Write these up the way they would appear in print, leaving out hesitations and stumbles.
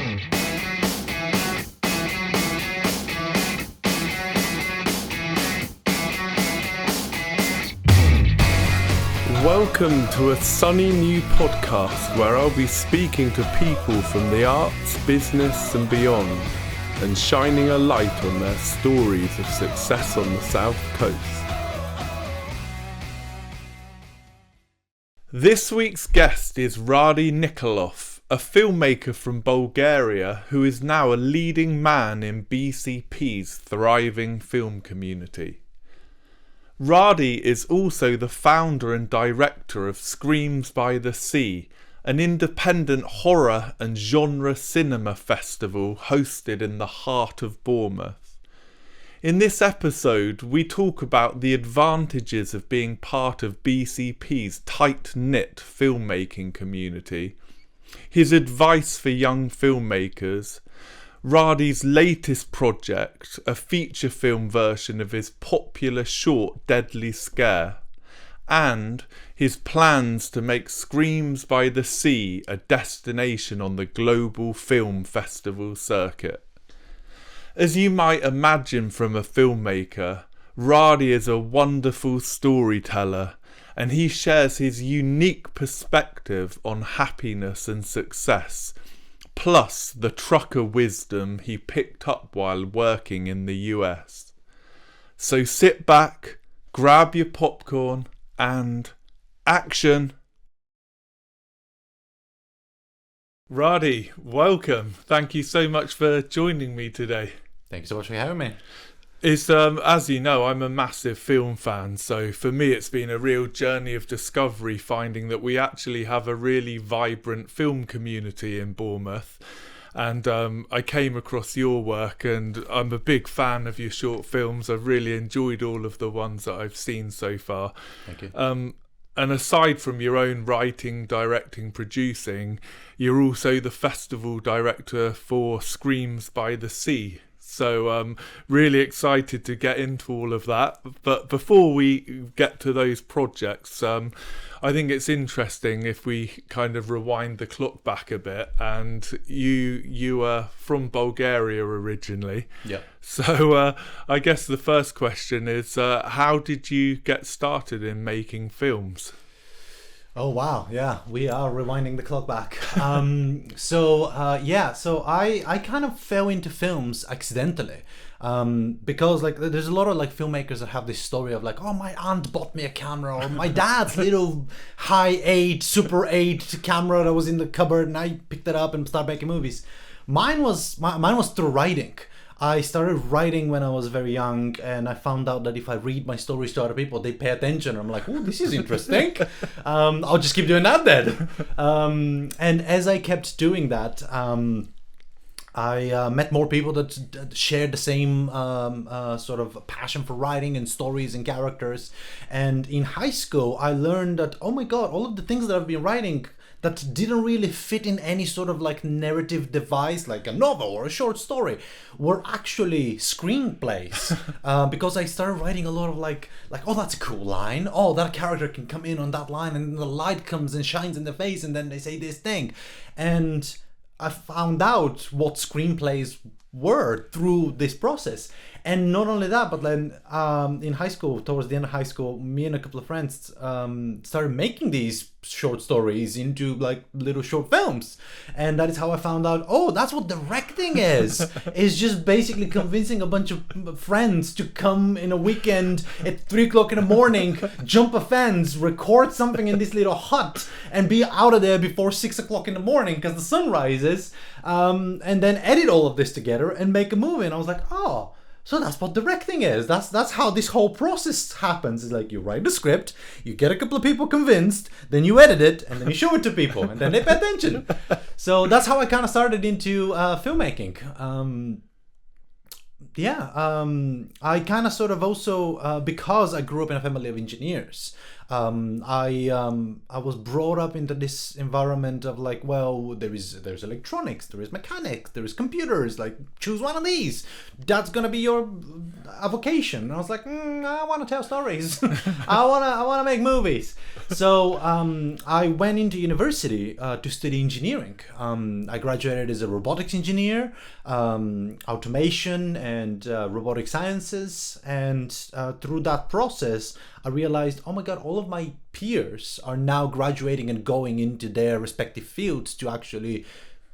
Welcome to a sunny new podcast where I'll be speaking to people from the arts, business and beyond, and shining a light on their stories of success on the South Coast. This week's guest is Radi Nikolov, a filmmaker from Bulgaria who is now a leading man in BCP's thriving film community. Radi is also the founder and director of Screams by the Sea, an independent horror and genre cinema festival hosted in the heart of Bournemouth. In this episode, we talk about the advantages of being part of BCP's tight-knit filmmaking community, his advice for young filmmakers, Radi's latest project, a feature film version of his popular short Deadly Scare, and his plans to make Screams by the Sea a destination on the global film festival circuit. As you might imagine from a filmmaker, Radi is a wonderful storyteller, and he shares his unique perspective on happiness and success, plus the trucker wisdom he picked up while working in the US. So sit back, grab your popcorn, and action! Radi, welcome. Thank you so much for joining me today. Thank you so much for having me. It's as you know, I'm a massive film fan, so for me it's been a real journey of discovery, finding that we actually have a really vibrant film community in Bournemouth. And I came across your work, and I'm a big fan of your short films. I've really enjoyed all of the ones that I've seen so far. Thank you. And aside from your own writing, directing, producing, you're also the festival director for Screams by the Sea. So really excited to get into all of that. But before we get to those projects, I think it's interesting if we kind of rewind the clock back a bit. And you are from Bulgaria originally. Yeah. So I guess the first question is, how did you get started in making films? Oh wow, yeah, we are rewinding the clock back. So I kind of fell into films accidentally. Because like there's a lot of like filmmakers that have this story of like, oh, my aunt bought me a camera, or my dad's little high 8 Super 8 camera that was in the cupboard and I picked it up and started making movies. Mine was through writing. I started writing when I was very young, and I found out that if I read my stories to other people, they pay attention. I'm like, oh, this is interesting. I'll just keep doing that then. And as I kept doing that, I met more people that shared the same sort of passion for writing and stories and characters. And in high school, I learned that, oh my God, all of the things that I've been writing that didn't really fit in any sort of like narrative device, like a novel or a short story, were actually screenplays. Because I started writing a lot of like, oh, that's a cool line. Oh, that character can come in on that line, and the light comes and shines in their face, and then they say this thing. And I found out what screenplays were through this process. And not only that, but then in high school, towards the end of high school, me and a couple of friends started making these short stories into like little short films. And that is how I found out, oh, that's what directing is. It's just basically convincing a bunch of friends to come in a weekend at 3 o'clock in the morning, jump a fence, record something in this little hut, and be out of there before 6 o'clock in the morning because the sun rises, and then edit all of this together and make a movie. And I was like, oh, so that's what directing is. That's how this whole process happens. It's like you write the script, you get a couple of people convinced, then you edit it, and then you show it to people, and then they pay attention. So that's how I kind of started into filmmaking. I kind of sort of also, because I grew up in a family of engineers, I was brought up into this environment of like, well, there's electronics, there is mechanics, there is computers. Like, choose one of these. That's gonna be your vocation. And I was like, I want to tell stories. I wanna make movies. So I went into university to study engineering. I graduated as a robotics engineer, automation and robotic sciences, and through that process I realized, oh my god, all of my peers are now graduating and going into their respective fields to actually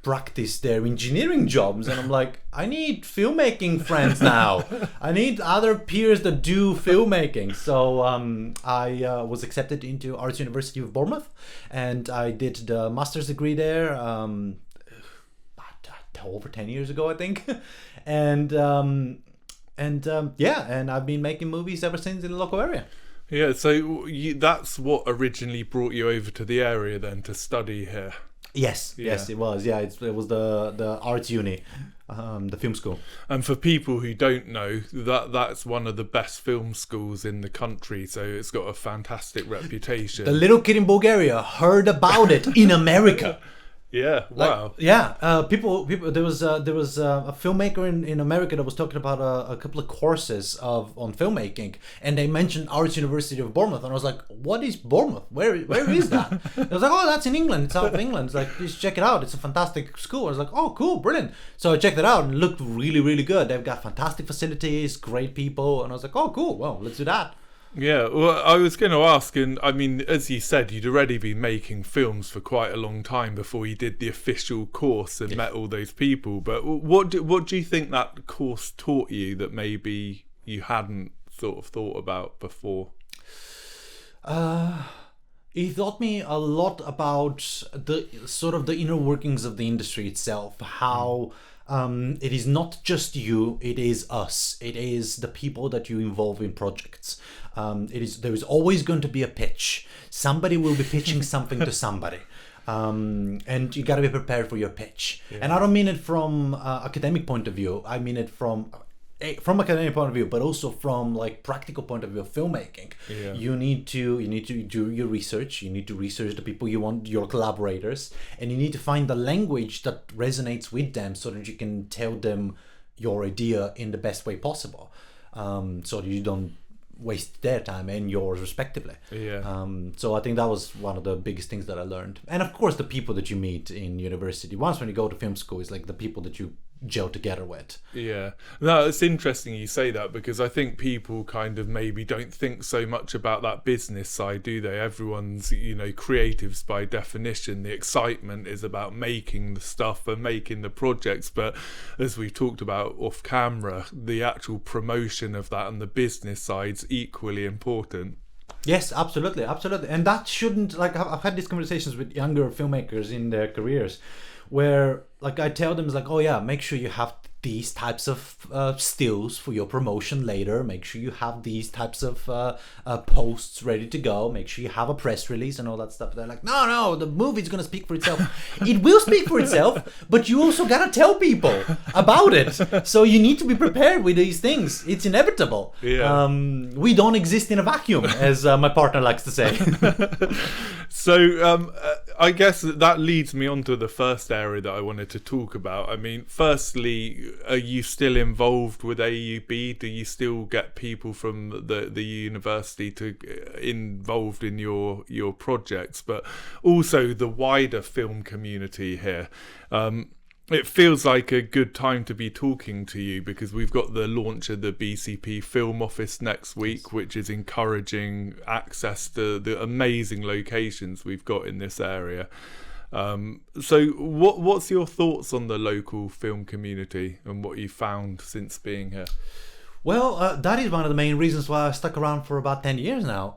practice their engineering jobs. And I'm like, I need filmmaking friends now. I need other peers that do filmmaking. So I was accepted into Arts University of Bournemouth, and I did the master's degree there over 10 years ago, I think. And I've been making movies ever since in the local area. Yeah, so that's what originally brought you over to the area then, to study here. Yes, it was. Yeah, it was the Arts Uni, the film school. And for people who don't know, that's one of the best film schools in the country, so it's got a fantastic reputation. The little kid in Bulgaria heard about it in America. Yeah, wow. People. There was a filmmaker in America that was talking about a couple of courses on filmmaking, and they mentioned Arts University of Bournemouth, and I was like, "What is Bournemouth? Where is that?" I was like, "Oh, that's in England. It's south of England. It's like, just check it out. It's a fantastic school." I was like, "Oh, cool, brilliant." So I checked it out, and it looked really, really good. They've got fantastic facilities, great people, and I was like, "Oh, cool. Well, let's do that." Yeah, well, I was going to ask, and I mean, as you said, you'd already been making films for quite a long time before you did the official course and met all those people. But what do you think that course taught you that maybe you hadn't sort of thought about before? It taught me a lot about the sort of the inner workings of the industry itself, how it is not just you, it is us, it is the people that you involve in projects. There is always going to be a pitch. Somebody will be pitching something to somebody. And you got to be prepared for your pitch. Yeah. And I don't mean it from academic point of view. I mean it from academic point of view, but also from like practical point of view of filmmaking. Yeah. You need to do your research. You need to research the people you want, your collaborators, and you need to find the language that resonates with them so that you can tell them your idea in the best way possible, so that you don't waste their time and yours respectively. Yeah. So I think that was one of the biggest things that I learned. And of course the people that you meet in university, once when you go to film school, is like the people that you gel together with. Yeah. No, it's interesting you say that, because I think people kind of maybe don't think so much about that business side, do they? Everyone's, creatives by definition. The excitement is about making the stuff and making the projects, but as we've talked about off camera, the actual promotion of that and the business side's equally important. Yes, absolutely. And that shouldn't, like, I've had these conversations with younger filmmakers in their careers where, like, I tell them, like, oh yeah, make sure you have these types of stills for your promotion later. Make sure you have these types of posts ready to go. Make sure you have a press release and all that stuff. They're like, no, the movie's gonna speak for itself. It will speak for itself, but you also gotta tell people about it. So you need to be prepared with these things. It's inevitable. Yeah. We don't exist in a vacuum, as my partner likes to say. So I guess that leads me on to the first area that I wanted to talk about. I mean, firstly, are you still involved with AUB? Do you still get people from the university to involved in your projects? But also the wider film community here. It feels like a good time to be talking to you, because we've got the launch of the BCP Film Office next week, which is encouraging access to the amazing locations we've got in this area. So what's your thoughts on the local film community and what you found since being here? Well, that is one of the main reasons why I stuck around for about 10 years now.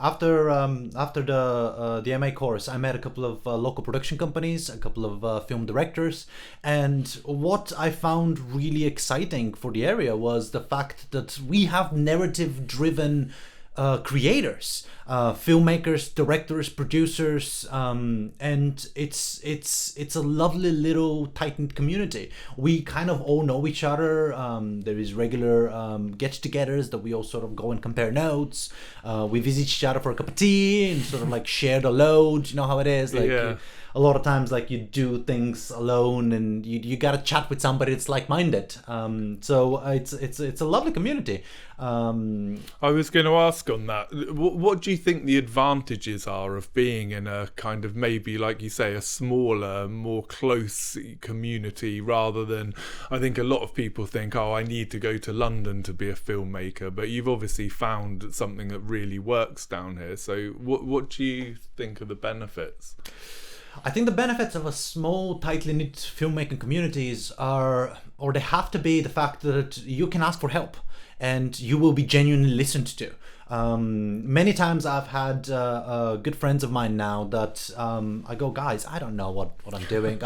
After the MA course, I met a couple of local production companies, a couple of film directors, and what I found really exciting for the area was the fact that we have narrative-driven creators, filmmakers, directors, producers, and it's a lovely little tight-knit community. We kind of all know each other. There is regular get-togethers that we all sort of go and compare notes. We visit each other for a cup of tea and sort of like share the load. You know how it is, like. Yeah. A lot of times, like, you do things alone, and you gotta chat with somebody that's like-minded. So it's a lovely community. I was going to ask on that. What do you think the advantages are of being in a kind of, maybe like you say, a smaller, more close community, rather than, I think a lot of people think, oh, I need to go to London to be a filmmaker, but you've obviously found something that really works down here. So what do you think are the benefits? I think the benefits of a small, tightly knit filmmaking communities are, or they have to be, the fact that you can ask for help and you will be genuinely listened to. Many times I've had good friends of mine now that I go, guys, I don't know what I'm doing.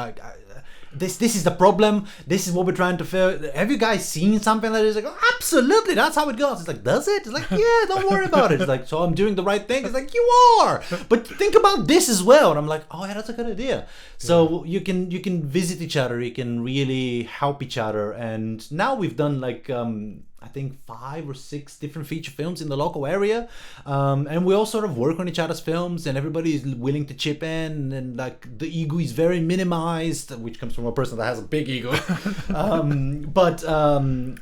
This is the problem. This is what we're trying to feel. Have you guys seen something that is like, oh, absolutely, that's how it goes. It's like, does it? It's like, yeah, don't worry about it. It's like, so I'm doing the right thing. It's like, you are, but think about this as well. And I'm like, oh yeah, that's a good idea. So you can visit each other. You can really help each other. And now we've done like I think 5 or 6 different feature films in the local area, and we all sort of work on each other's films, and everybody is willing to chip in, and like the ego is very minimized, which comes from a person that has a big ego. But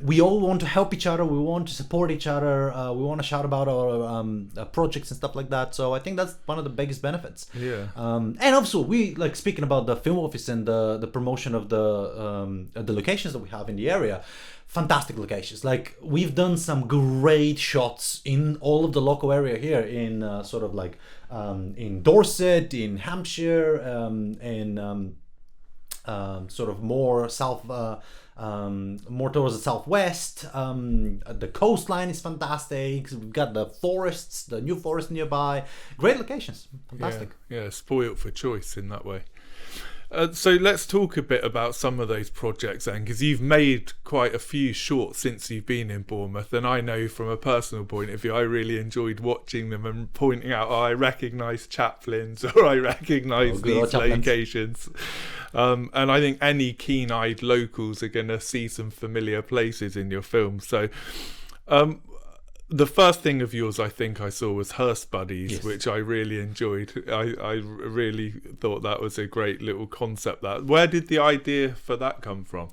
we all want to help each other, we want to support each other, we want to shout about our projects and stuff like that. So I think that's one of the biggest benefits. Yeah. And also, we like speaking about the film office and the promotion of the locations that we have in the area. Fantastic locations. Like, we've done some great shots in all of the local area here in sort of like in Dorset, in Hampshire, in sort of more south, more towards the southwest. The coastline is fantastic. We've got the forests, the new forest nearby. Great locations. Fantastic. Yeah, spoiled for choice in that way. So let's talk a bit about some of those projects then, because you've made quite a few shorts since you've been in Bournemouth, and I know from a personal point of view I really enjoyed watching them and pointing out, oh, I recognise Chaplin's, or I recognise these locations. And I think any keen-eyed locals are going to see some familiar places in your film. So the first thing of yours I think I saw was HEARSE Buddies, yes, which I really enjoyed. I really thought that was a great little concept. Where did the idea for that come from?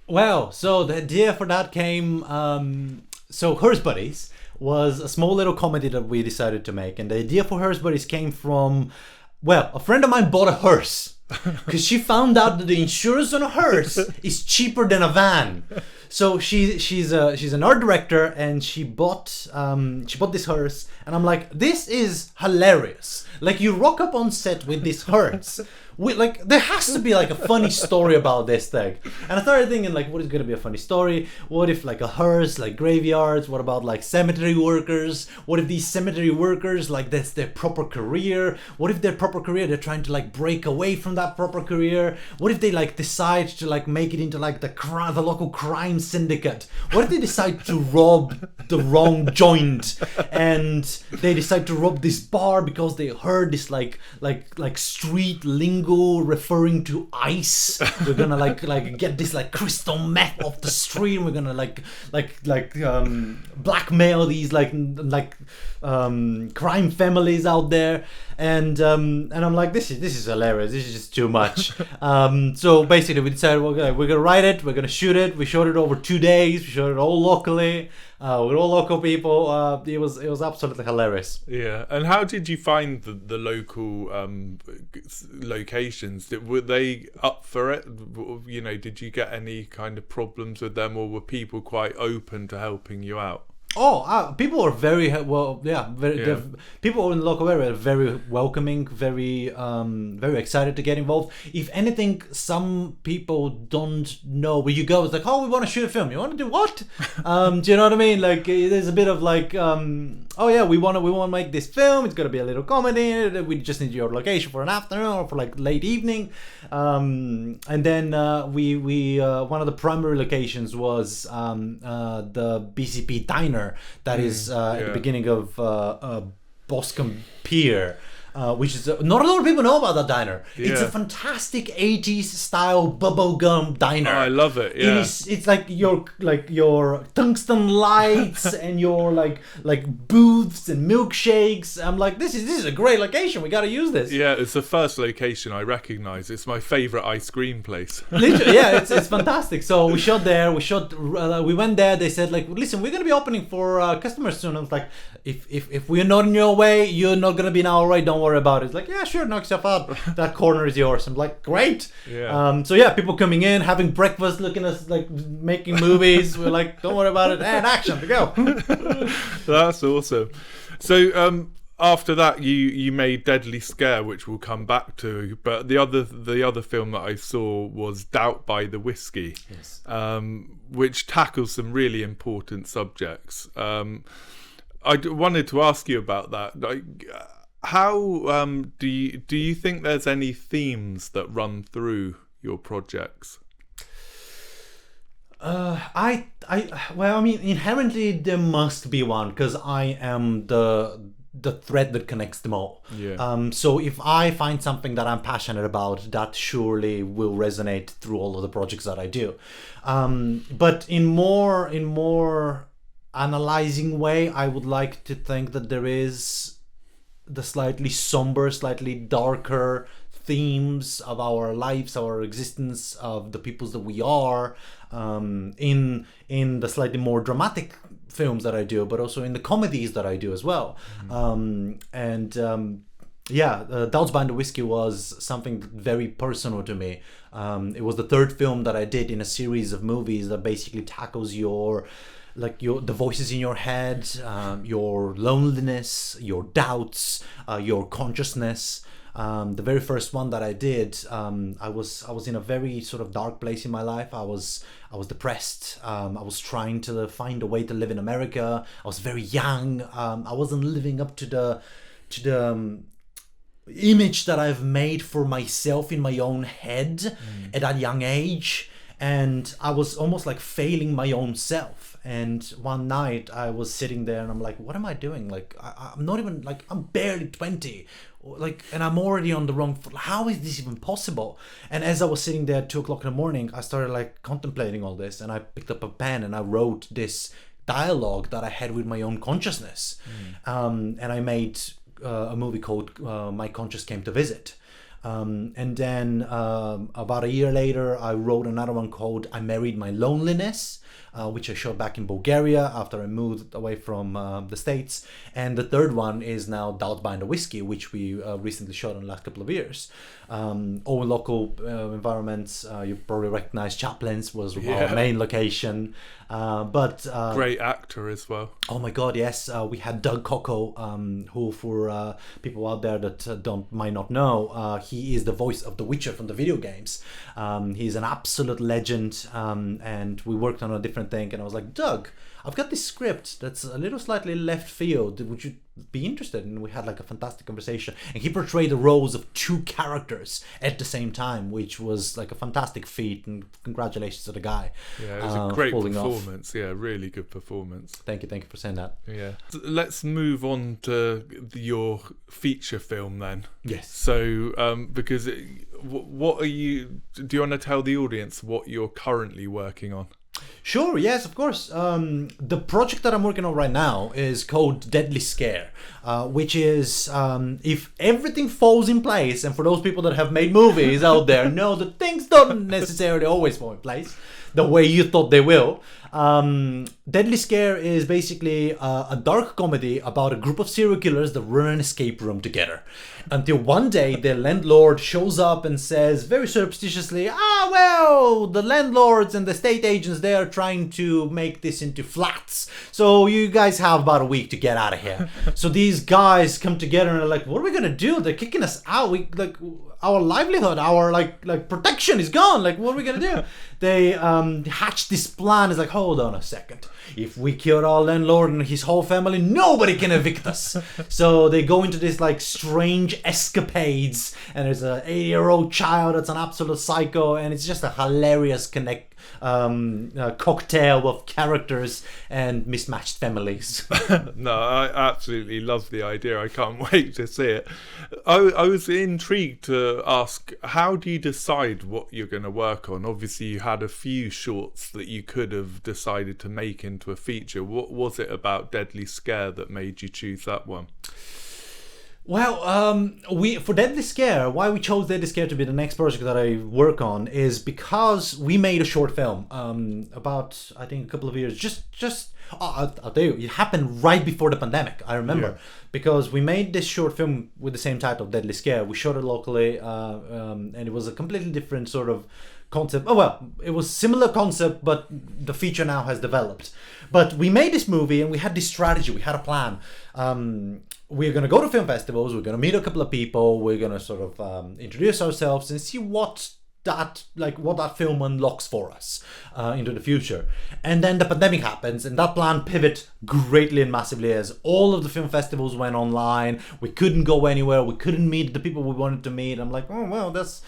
Well, so the idea for that came, so HEARSE Buddies was a small little comedy that we decided to make, and the idea for HEARSE Buddies came from, well, a friend of mine bought a hearse because she found out that the insurance on a hearse is cheaper than a van. So she's an art director, and she bought this hearse, and I'm like, this is hilarious. Like, you rock up on set with this hearse. Like, there has to be like a funny story about this thing. And I started thinking, like, what is gonna be a funny story? What if like a hearse, like graveyards? What about like cemetery workers? What if these cemetery workers, like, that's their proper career? What if their proper career, they're trying to like break away from that proper career? What if they like decide to like make it into like the local crime syndicate? What if they decide to rob the wrong joint, and they decide to rob this bar because they heard this like street lingo referring to ice? We're gonna like get this like crystal meth off the street, and we're gonna like blackmail these crime families out there, and I'm like, this is hilarious. This is just too much. So basically we decided we're gonna write it, we're gonna shoot it. We shot it over 2 days. We shot it all locally. We're all local people. It was absolutely hilarious. Yeah. And how did you find the local locations? Were they up for it? You know, did you get any kind of problems with them, or were people quite open to helping you out? People are very well. Yeah, people in the local area are very welcoming, very excited to get involved. If anything, some people don't know where you go. It's like, oh, we want to shoot a film. You want to do what? Do you know what I mean? Like, there's a bit of like, oh yeah, we want to make this film. It's gonna be a little comedy. We just need your location for an afternoon or for like late evening. And then we one of the primary locations was the BCP diner diner that is at the beginning of Boscombe Pier. Which is not a lot of people know about that diner. It's a fantastic 80s style bubblegum diner. Oh, I love it. Yeah, it's like your tungsten lights and your like booths and milkshakes. I'm like, this is a great location. We got to use this. Yeah, it's the first location I recognise. It's my favourite ice cream place. Literally, yeah, it's fantastic. So we shot there. We went there. They said like, listen, we're gonna be opening for customers soon. I was like, if we're not in your way, you're not gonna be in our way. Don't worry about it. It's like, yeah, sure, knock yourself out. That corner is yours. I'm like, great. Yeah. So yeah, people coming in, having breakfast, looking at us like making movies. We're like, don't worry about it. And action to go. That's awesome. So after that, you made Deadly Scare, which we'll come back to. But the other film that I saw was Doubt by the Whiskey, yes. Which tackles some really important subjects. I wanted to ask you about that. Like, how do you think there's any themes that run through your projects? Well, I mean, inherently there must be one, because I am the thread that connects them all. Yeah. So if I find something that I'm passionate about, that surely will resonate through all of the projects that I do. But in more analyzing way, I would like to think that there is the slightly somber, slightly darker themes of our lives, our existence, of the peoples that we are, in the slightly more dramatic films that I do, but also in the comedies that I do as well. Doubts by the Whiskey was something very personal to me. It was the third film that I did in a series of movies that basically tackles the voices in your head, your loneliness, your doubts, your consciousness. The very first one that I did, I was in a very sort of dark place in my life. I was depressed. I was trying to find a way to live in America. I was very young. I wasn't living up to the image that I've made for myself in my own head at that young age. And I was almost like failing my own self. And one night I was sitting there and I'm like, what am I doing? Like, I'm not even, like, I'm barely 20. Like, and I'm already on the wrong foot. How is this even possible? And as I was sitting there at 2 o'clock in the morning, I started like contemplating all this. And I picked up a pen and I wrote this dialogue that I had with my own consciousness. And I made a movie called My Conscious Came to Visit. And then about a year later, I wrote another one called I Married My Loneliness, which I shot back in Bulgaria after I moved away from the States. And the third one is now Doubt by the Whiskey, which we recently shot in the last couple of years. All in local environments. You probably recognize Chaplin's was our main location. But great actor as well. Oh my God, yes. We had Doug Cockle, who for people out there that might not know, he is the voice of The Witcher from the video games. He's an absolute legend, and we worked on a different thing, and I was like, Doug, I've got this script that's a little slightly left field. Would you be interested? And we had like a fantastic conversation. And he portrayed the roles of 2 characters at the same time, which was like a fantastic feat. And congratulations to the guy. Yeah, it was a great performance. Off. Yeah, really good performance. Thank you for saying that. Yeah. So let's move on to your feature film then. Yes. So, because what are you? Do you want to tell the audience what you're currently working on? Sure, yes, of course. The project that I'm working on right now is called Deadly Scare, which is, if everything falls in place, and for those people that have made movies out there know that things don't necessarily always fall in place the way you thought they will. Deadly Scare is basically a dark comedy about a group of serial killers that run an escape room together. Until one day their landlord shows up and says very surreptitiously, well, the landlords and the estate agents, they are trying to make this into flats. So you guys have about a week to get out of here. So these guys come together and are like, what are we going to do? They're kicking us out. our livelihood, our like protection is gone. Like, what are we gonna do? They hatched this plan. It's like, hold on a second. If we kill our landlord and his whole family, nobody can evict us. So they go into this like strange escapades, and there's a 80-year-old child that's an absolute psycho, and it's just a hilarious cocktail of characters and mismatched families. No, I absolutely love the idea. I can't wait to see it. I was intrigued to ask, how do you decide what you're going to work on? Obviously, you had a few shorts that you could have decided to make into a feature. What was it about Deadly Scare that made you choose that one? Well, for Deadly Scare, why we chose Deadly Scare to be the next project that I work on is because we made a short film about, I think, a couple of years. I'll tell you, it happened right before the pandemic. I remember because we made this short film with the same title, Deadly Scare. We shot it locally, and it was a completely different sort of concept. Oh well, it was similar concept, but the feature now has developed. But we made this movie, and we had this strategy. We had a plan. We're going to go to film festivals, we're going to meet a couple of people, we're going to sort of introduce ourselves and see what that film unlocks for us into the future. And then the pandemic happens, and that plan pivoted greatly and massively as all of the film festivals went online. We couldn't go anywhere, we couldn't meet the people we wanted to meet. I'm like, oh well, this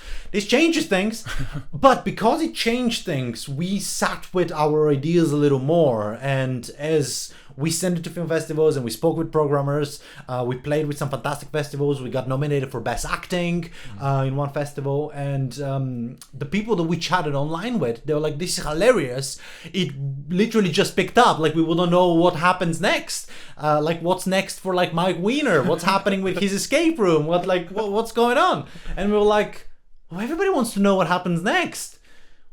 changes things. But because it changed things, we sat with our ideas a little more, and as we sent it to film festivals and we spoke with programmers. We played with some fantastic festivals. We got nominated for Best Acting in one festival. And the people that we chatted online with, they were like, this is hilarious. It literally just picked up. Like, we wouldn't know what happens next. Like, what's next for, like, Mike Weiner? What's happening with his escape room? What's going on? And we were like, well, everybody wants to know what happens next.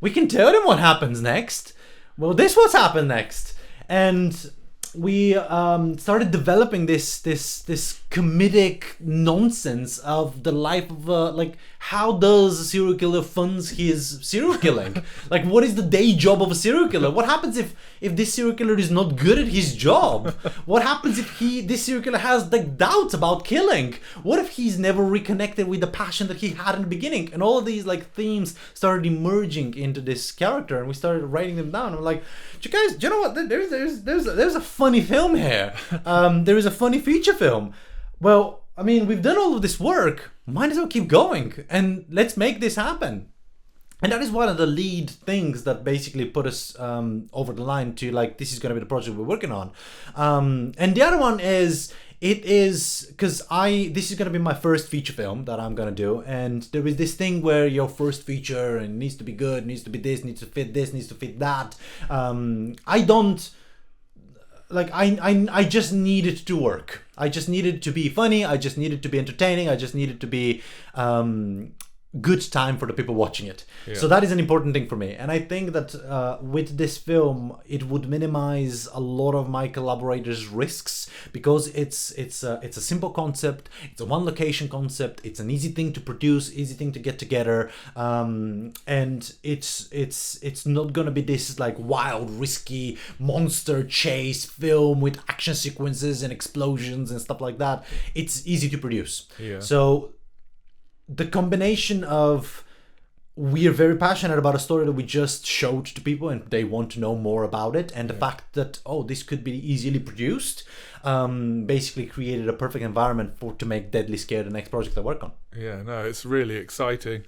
We can tell them what happens next. Well, this what's happened next. And we started developing this comedic nonsense of the life of like, how does a serial killer funds his serial killing? Like, what is the day job of a serial killer? What happens if this serial killer is not good at his job? What happens if this serial killer has like doubts about killing? What if he's never reconnected with the passion that he had in the beginning? And all of these like themes started emerging into this character, and we started writing them down. I'm like, you guys, do you know what? There's a funny film here. There is a funny feature film. Well, I mean, we've done all of this work. Might as well keep going, and let's make this happen. And that is one of the lead things that basically put us over the line to like, this is going to be the project we're working on. And the other one is, because this is going to be my first feature film that I'm going to do. And there is this thing where your first feature and needs to be good, needs to be this, needs to fit this, needs to fit that. I just needed to work. I just needed to be funny. I just needed to be entertaining. I just needed to be good time for the people watching it. Yeah. So that is an important thing for me. And I think that with this film, it would minimize a lot of my collaborators' risks, because it's a simple concept. It's a one location concept. It's an easy thing to produce, easy thing to get together. And it's not gonna be this like wild, risky monster chase film with action sequences and explosions and stuff like that. It's easy to produce. Yeah. So the combination of, we are very passionate about a story that we just showed to people and they want to know more about it, and the fact that, oh, this could be easily produced, basically created a perfect environment to make Deadly Scare the next project I work on. Yeah, no, it's really exciting.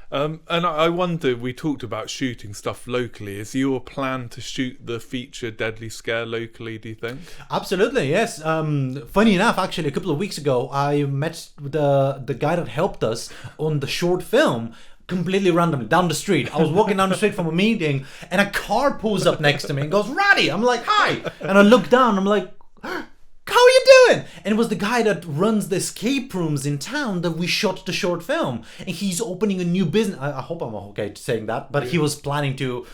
And I wonder, we talked about shooting stuff locally. Is your plan to shoot the feature Deadly Scare locally, do you think? Absolutely, yes. Funny enough, actually, a couple of weeks ago, I met the guy that helped us on the short film completely randomly down the street. I was walking down the street from a meeting, and a car pulls up next to me and goes, "Radi!" I'm like, "Hi!" And I look down, I'm like, "How are you doing?" And it was the guy that runs the escape rooms in town that we shot the short film. And he's opening a new business. I hope I'm okay saying that, but he was planning to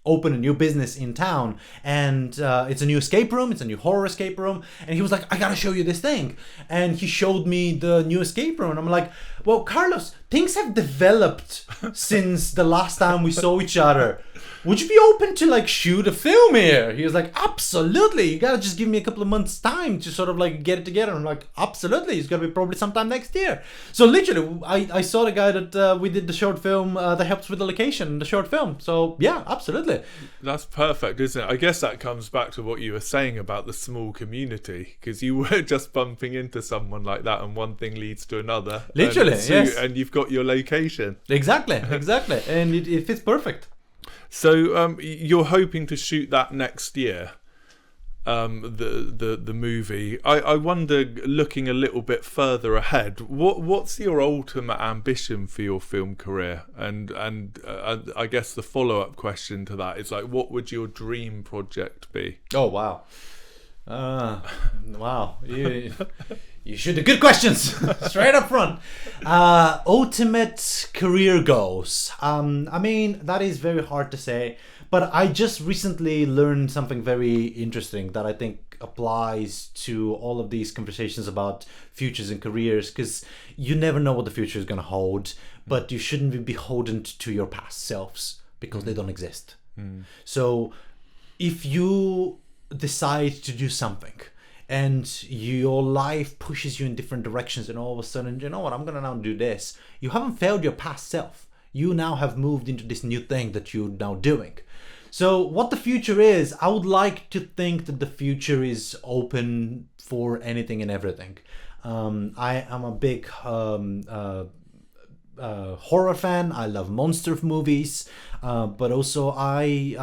open a new business in town, and it's a new escape room, it's a new horror escape room. And he was like, "I gotta show you this thing." And he showed me the new escape room, and I'm like, "Well, Carlos, things have developed since the last time we saw each other. would you be open to like shoot a film here? He was like, absolutely. You gotta just give me a couple of months time to sort of like get it together. I'm like, absolutely. It's gonna be probably sometime next year. So literally, I saw the guy that we did the short film that helps with the location in the short film. So yeah, absolutely. That's perfect, isn't it? I guess that comes back to what you were saying about the small community, because you were just bumping into someone like that and one thing leads to another. Literally, yes. And you've got your location. Exactly. And it fits perfect. So you're hoping to shoot that next year, the movie. I wonder, looking a little bit further ahead, what's your ultimate ambition for your film career? And I guess the follow-up question to that is like, what would your dream project be? Oh wow, wow! You shoot the good questions straight up front. Ultimate career goals. I mean, that is very hard to say, but I just recently learned something very interesting that I think applies to all of these conversations about futures and careers, because you never know what the future is going to hold, but you shouldn't be beholden to your past selves because they don't exist. So if you decide to do something and your life pushes you in different directions, and all of a sudden, you know what, I'm gonna now do this, you haven't failed your past self. You now have moved into this new thing that you're now doing. So what the future is, I would like to think that the future is open for anything and everything. I am a big horror fan. I love monster movies, but also I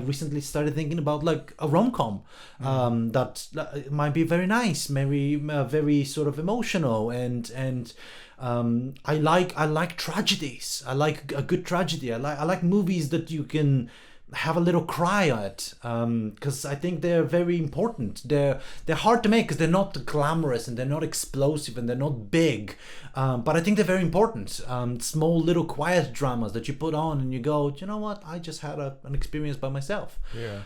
recently started thinking about like a rom-com that might be very nice, maybe very sort of emotional, and I like tragedies. I like a good tragedy. I like movies that you can have a little cry at, because I think they're very important. They're hard to make because they're not glamorous and they're not explosive and they're not big, but I think they're very important. Small little quiet dramas that you put on and you go, you know what, I just had an experience by myself. Yeah.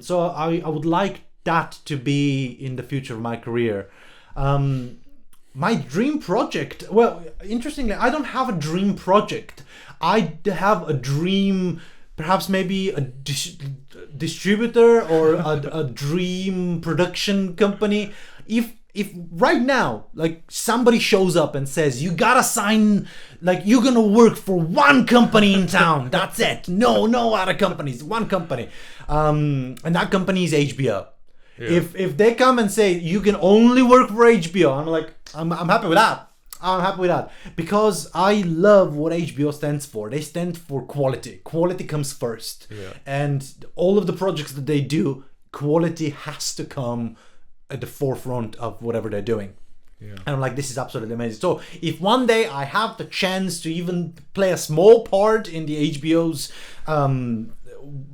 So I would like that to be in the future of my career. My dream project, well, interestingly, I don't have a dream project. I have a dream, perhaps maybe a distributor or a dream production company. If right now, like, somebody shows up and says, you gotta sign, like, you're gonna work for one company in town, that's it, no other companies, one company, and that company is HBO. Yeah. If they come and say you can only work for HBO, I'm like, I'm happy with that. I'm happy with that, because I love what HBO stands for. They stand for quality. Quality comes first. Yeah. And all of the projects that they do, quality has to come at the forefront of whatever they're doing. Yeah. And I'm like, this is absolutely amazing. So if one day I have the chance to even play a small part in the HBO's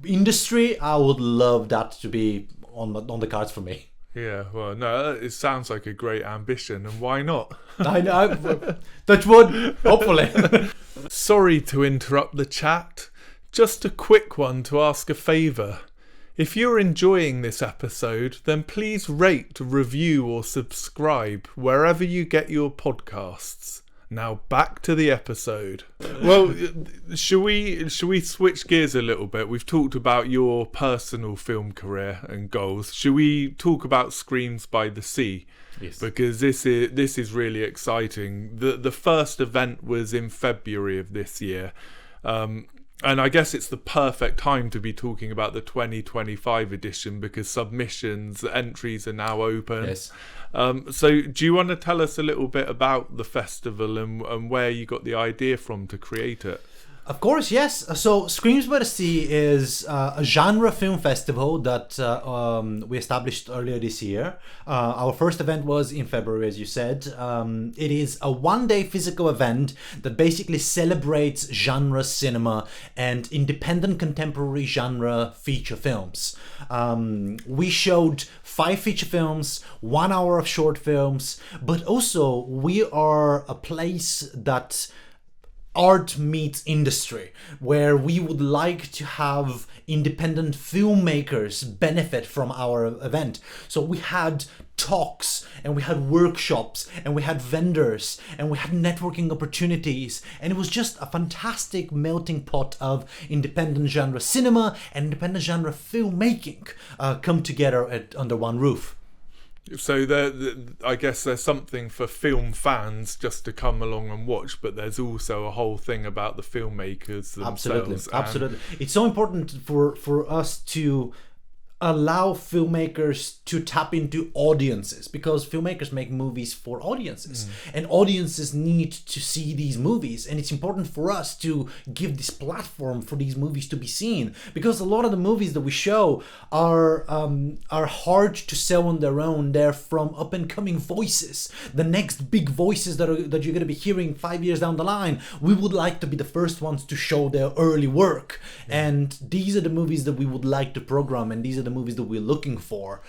industry, I would love that to be on the cards for me. Yeah, well, no, it sounds like a great ambition, and why not? I know. Touch wood, hopefully. Sorry to interrupt the chat. Just a quick one to ask a favour. If you're enjoying this episode, then please rate, review or subscribe wherever you get your podcasts. Now back to the episode. Well, should we switch gears a little bit? We've talked about your personal film career and goals. Should we talk about Screams by the Sea? Yes. Because this is really exciting. The first event was in February of this year. And I guess it's the perfect time to be talking about the 2025 edition, because submissions, entries are now open. Yes. So do you want to tell us a little bit about the festival and where you got the idea from to create it? Of course, yes. So Screams by the Sea is a genre film festival that we established earlier this year. Our first event was in February, as you said. It is a one-day physical event that basically celebrates genre cinema and independent contemporary genre feature films. We showed 5 feature films, 1 hour of short films, but also we are a place that art meets industry, where we would like to have independent filmmakers benefit from our event. So we had talks, and we had workshops, and we had vendors, and we had networking opportunities, and it was just a fantastic melting pot of independent genre cinema and independent genre filmmaking come together under one roof. So I guess there's something for film fans just to come along and watch, but there's also a whole thing about the filmmakers themselves. Absolutely. It's so important for us to allow filmmakers to tap into audiences, because filmmakers make movies for audiences, and audiences need to see these movies, and it's important for us to give this platform for these movies to be seen, because a lot of the movies that we show are hard to sell on their own. They're from up and coming voices, the next big voices that you're going to be hearing 5 years down the line. We would like to be the first ones to show their early work, and these are the movies that we would like to program, and these are the movies that we're looking for.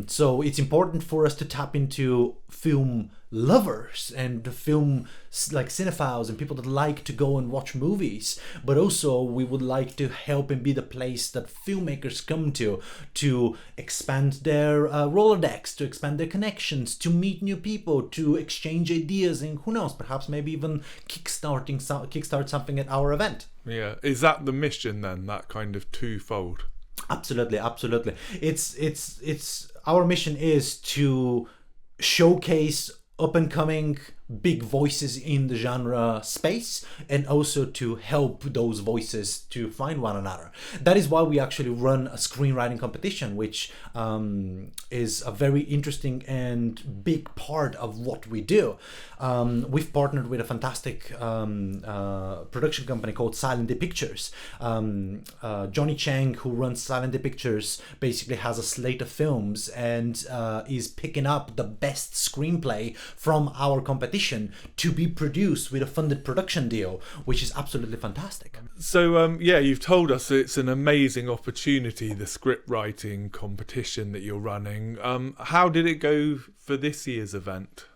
So it's important for us to tap into film lovers and film like cinephiles and people that like to go and watch movies, but also we would like to help and be the place that filmmakers come to expand their Rolodex, to expand their connections, to meet new people, to exchange ideas, and who knows, perhaps maybe even kickstart something at our event. Yeah, is that the mission then, that kind of twofold? Absolutely. It's our mission is to showcase up and coming big voices in the genre space, and also to help those voices to find one another. That is why we actually run a screenwriting competition, which is a very interesting and big part of what we do. We've partnered with a fantastic production company called Silent Day Pictures. Johnny Chang, who runs Silent Day Pictures, basically has a slate of films and is picking up the best screenplay from our competition to be produced with a funded production deal, which is absolutely fantastic. So you've told us it's an amazing opportunity, the script writing competition that you're running. How did it go for this year's event?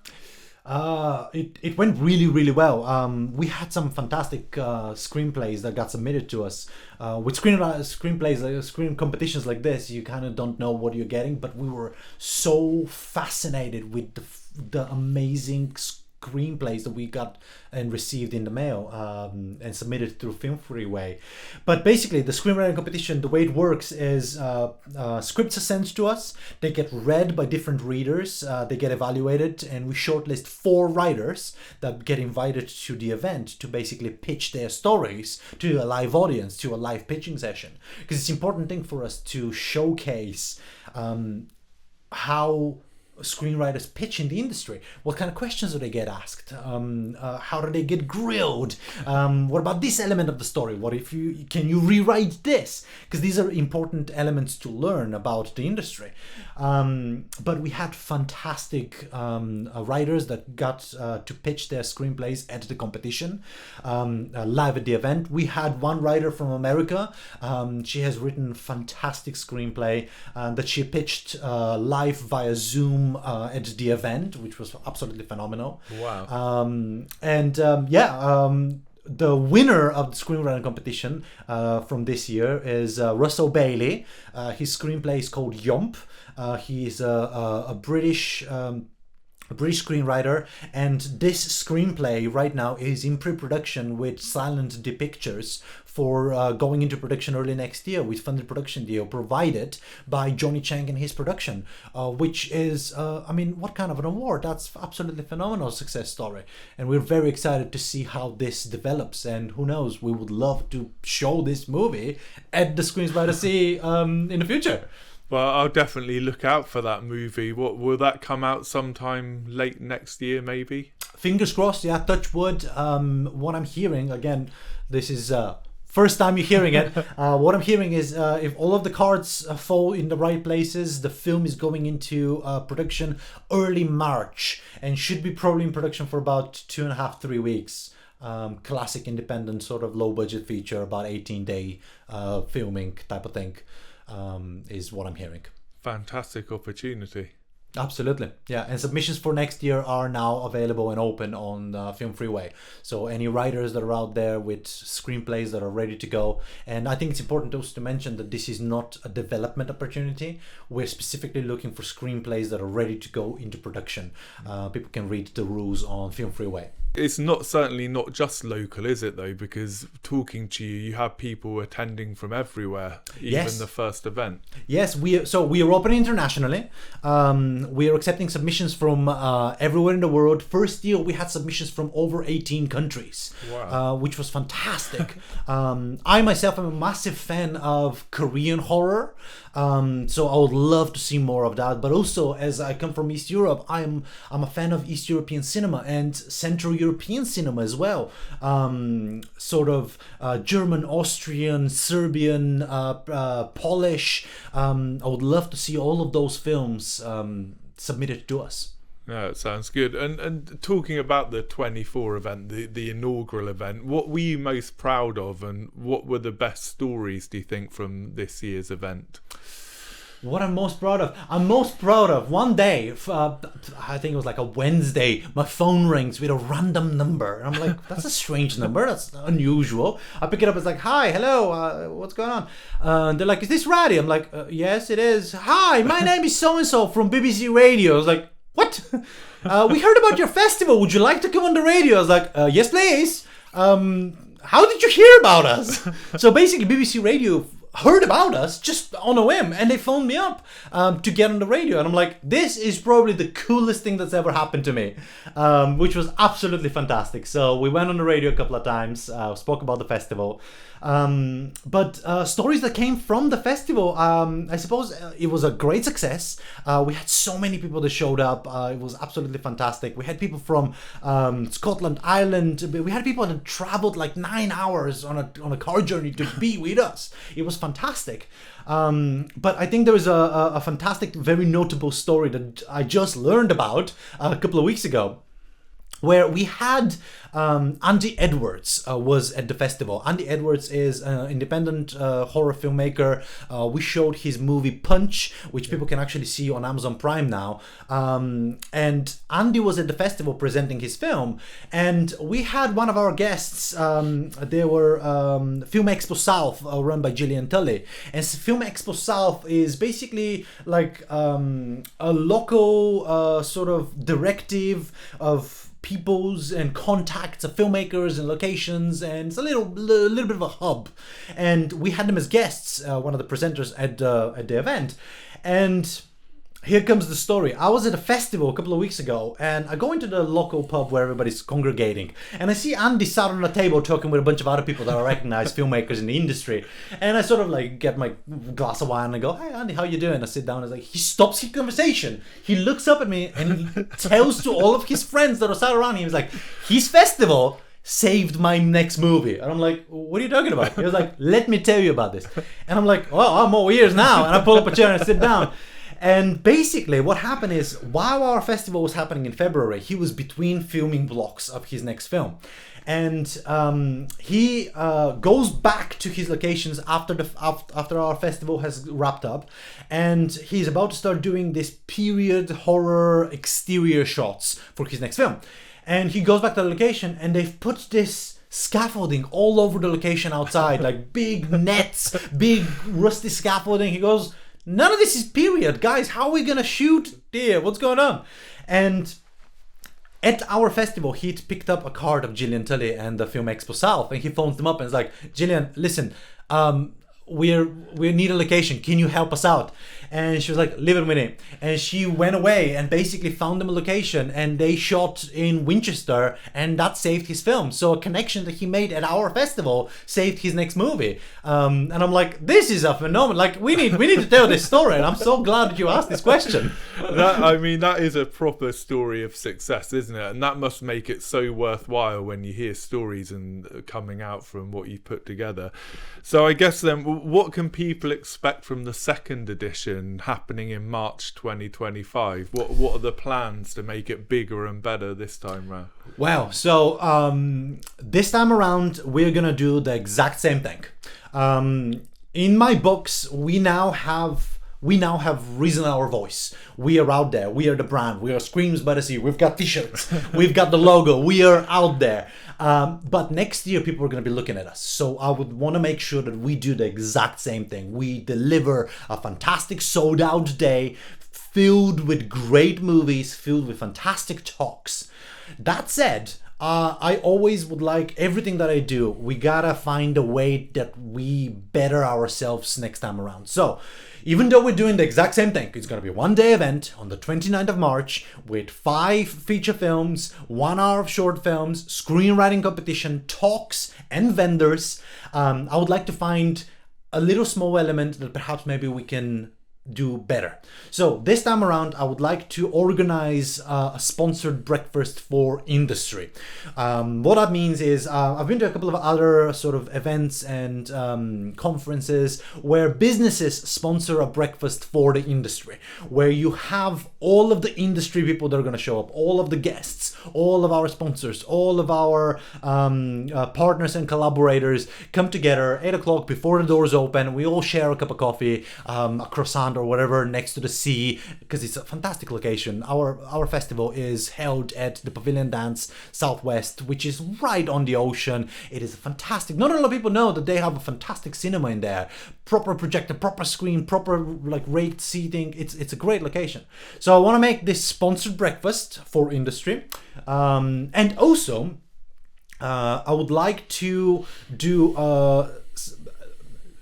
It went really, really well. We had some fantastic screenplays that got submitted to us. With screenplays, screen competitions like this, you kind of don't know what you're getting, but we were so fascinated with the amazing screenplays that we got and received in the mail and submitted through Film Freeway. But basically, the screenwriting competition, the way it works is scripts are sent to us, they get read by different readers, they get evaluated, and we shortlist 4 writers that get invited to the event to basically pitch their stories to a live audience, to a live pitching session. Because it's an important thing for us to showcase how screenwriters pitch in the industry. What kind of questions do they get asked? How do they get grilled? What about this element of the story? What if can you rewrite this? Because these are important elements to learn about the industry. But we had fantastic writers that got to pitch their screenplays at the competition live at the event. We had one writer from America. She has written fantastic screenplay that she pitched live via Zoom at the event, which was absolutely phenomenal. Wow. The winner of the screenwriting competition from this year is Russell Bailey. His screenplay is called Yomp. He is a British screenwriter, and this screenplay right now is in pre-production with Silent Day Pictures for going into production early next year with funded production deal provided by Johnny Chang and his production, which is, what kind of an award? That's absolutely phenomenal success story. And we're very excited to see how this develops, and who knows, we would love to show this movie at the Screens by the Sea in the future. Well, I'll definitely look out for that movie. What will that come out sometime late next year, maybe? Fingers crossed, yeah, touch wood. What I'm hearing, again, this is first time you're hearing it. What I'm hearing is if all of the cards fall in the right places, the film is going into production early March and should be probably in production for about 2.5-3 weeks. Classic independent sort of low budget feature, about 18-day filming type of thing. Is what I'm hearing. Fantastic opportunity. Absolutely, yeah. And submissions for next year are now available and open on Film Freeway. So any writers that are out there with screenplays that are ready to go, and I think it's important also to mention that this is not a development opportunity. We're specifically looking for screenplays that are ready to go into production. People can read the rules on Film Freeway. It's certainly not just local, is it though? Because talking to you, you have people attending from everywhere, even the first event. Yes, we are opening internationally. We are accepting submissions from everywhere in the world. First year we had submissions from over 18 countries, which was fantastic. I myself am a massive fan of Korean horror. So I would love to see more of that. But also, as I come from East Europe, I'm a fan of East European cinema and Central European cinema as well. Sort of German, Austrian, Serbian, Polish. I would love to see all of those films submitted to us. Yeah, it sounds good. And talking about the 24 event, the inaugural event, what were you most proud of, and what were the best stories, do you think, from this year's event? What I'm most proud of? I'm most proud of one day, I think it was like a Wednesday, my phone rings with a random number. And I'm like, that's a strange number, that's unusual. I pick it up, it's like, hi, hello, what's going on? They're like, is this Radi? I'm like, yes, it is. Hi, my name is so-and-so from BBC Radio. I was like, what? We heard about your festival. Would you like to come on the radio? I was like, yes, please. How did you hear about us? So basically, BBC Radio heard about us just on a whim, and they phoned me up to get on the radio. And I'm like, this is probably the coolest thing that's ever happened to me, which was absolutely fantastic. So we went on the radio a couple of times, spoke about the festival. But stories that came from the festival, I suppose it was a great success. We had so many people that showed up. It was absolutely fantastic. We had people from Scotland, Ireland. We had people that traveled like 9 hours on a car journey to be with us. It was fantastic. But I think there was a fantastic, very notable story that I just learned about a couple of weeks ago, where we had Andy Edwards was at the festival. Andy Edwards is an independent horror filmmaker. We showed his movie Punch, which people can actually see on Amazon Prime now. And Andy was at the festival presenting his film. And we had one of our guests, they were Film Expo South, run by Gillian Tully. And Film Expo South is basically like a local sort of directive of peoples and contacts of filmmakers and locations, and it's a little bit of a hub. And we had them as guests, one of the presenters at the event. And here comes the story. I was at a festival a couple of weeks ago, and I go into the local pub where everybody's congregating, and I see Andy sat on a table talking with a bunch of other people that I recognize, filmmakers in the industry. And I sort of like get my glass of wine and I go, "Hey Andy, how you doing?" I sit down, and like, he stops his conversation. He looks up at me and he tells to all of his friends that are sat around him, he's like, his festival saved my next movie. And I'm like, what are you talking about? He was like, let me tell you about this. And I'm like, well, I'm all ears now. And I pull up a chair and sit down. And basically what happened is, while our festival was happening in February, he was between filming blocks of his next film. And he goes back to his locations after our festival has wrapped up, and he's about to start doing this period horror exterior shots for his next film. And he goes back to the location, and they've put this scaffolding all over the location outside, like big nets, big rusty scaffolding. He goes, none of this is period, guys. How are we gonna shoot there? What's going on? And at our festival, he'd picked up a card of Gillian Tully and the Film Expo South, and he phones them up and is like, Gillian, listen, we need a location. Can you help us out? And she was like, leave it with me. And she went away and basically found them a location, and they shot in Winchester, and that saved his film. So a connection that he made at our festival saved his next movie. And I'm like, this is a phenomenon. Like, we need to tell this story, and I'm so glad that you asked this question. That is a proper story of success, isn't it? And that must make it so worthwhile when you hear stories and coming out from what you put together. So I guess then, what can people expect from the second edition happening in March 2025? What are the plans to make it bigger and better this time round? Well, so this time around we're gonna do the exact same thing. In my books, we now have we now have risen our voice. We are out there. We are the brand. We are Screams by the Sea. We've got t-shirts. We've got the logo. We are out there. But next year, people are going to be looking at us. So I would want to make sure that we do the exact same thing. We deliver a fantastic sold-out day filled with great movies, filled with fantastic talks. That said, I always would like everything that I do, we gotta find a way that we better ourselves next time around. So even though we're doing the exact same thing, it's gonna be a one-day event on the 29th of March with 5 feature films, 1 hour of short films, screenwriting competition, talks, and vendors. I would like to find a little small element that perhaps maybe we can do better. So this time around, I would like to organize a sponsored breakfast for industry. What that means is I've been to a couple of other sort of events and conferences where businesses sponsor a breakfast for the industry, where you have all of the industry people that are going to show up, all of the guests, all of our sponsors, all of our partners and collaborators come together 8 o'clock before the doors open. We all share a cup of coffee, a croissant or whatever next to the sea, because it's a fantastic location. Our festival is held at the Pavilion Dance Southwest, which is right on the ocean. It is fantastic. Not a lot of people know that they have a fantastic cinema in there. Proper projector, proper screen, proper like raked seating. It's a great location. So I want to make this sponsored breakfast for industry. And also, I would like to do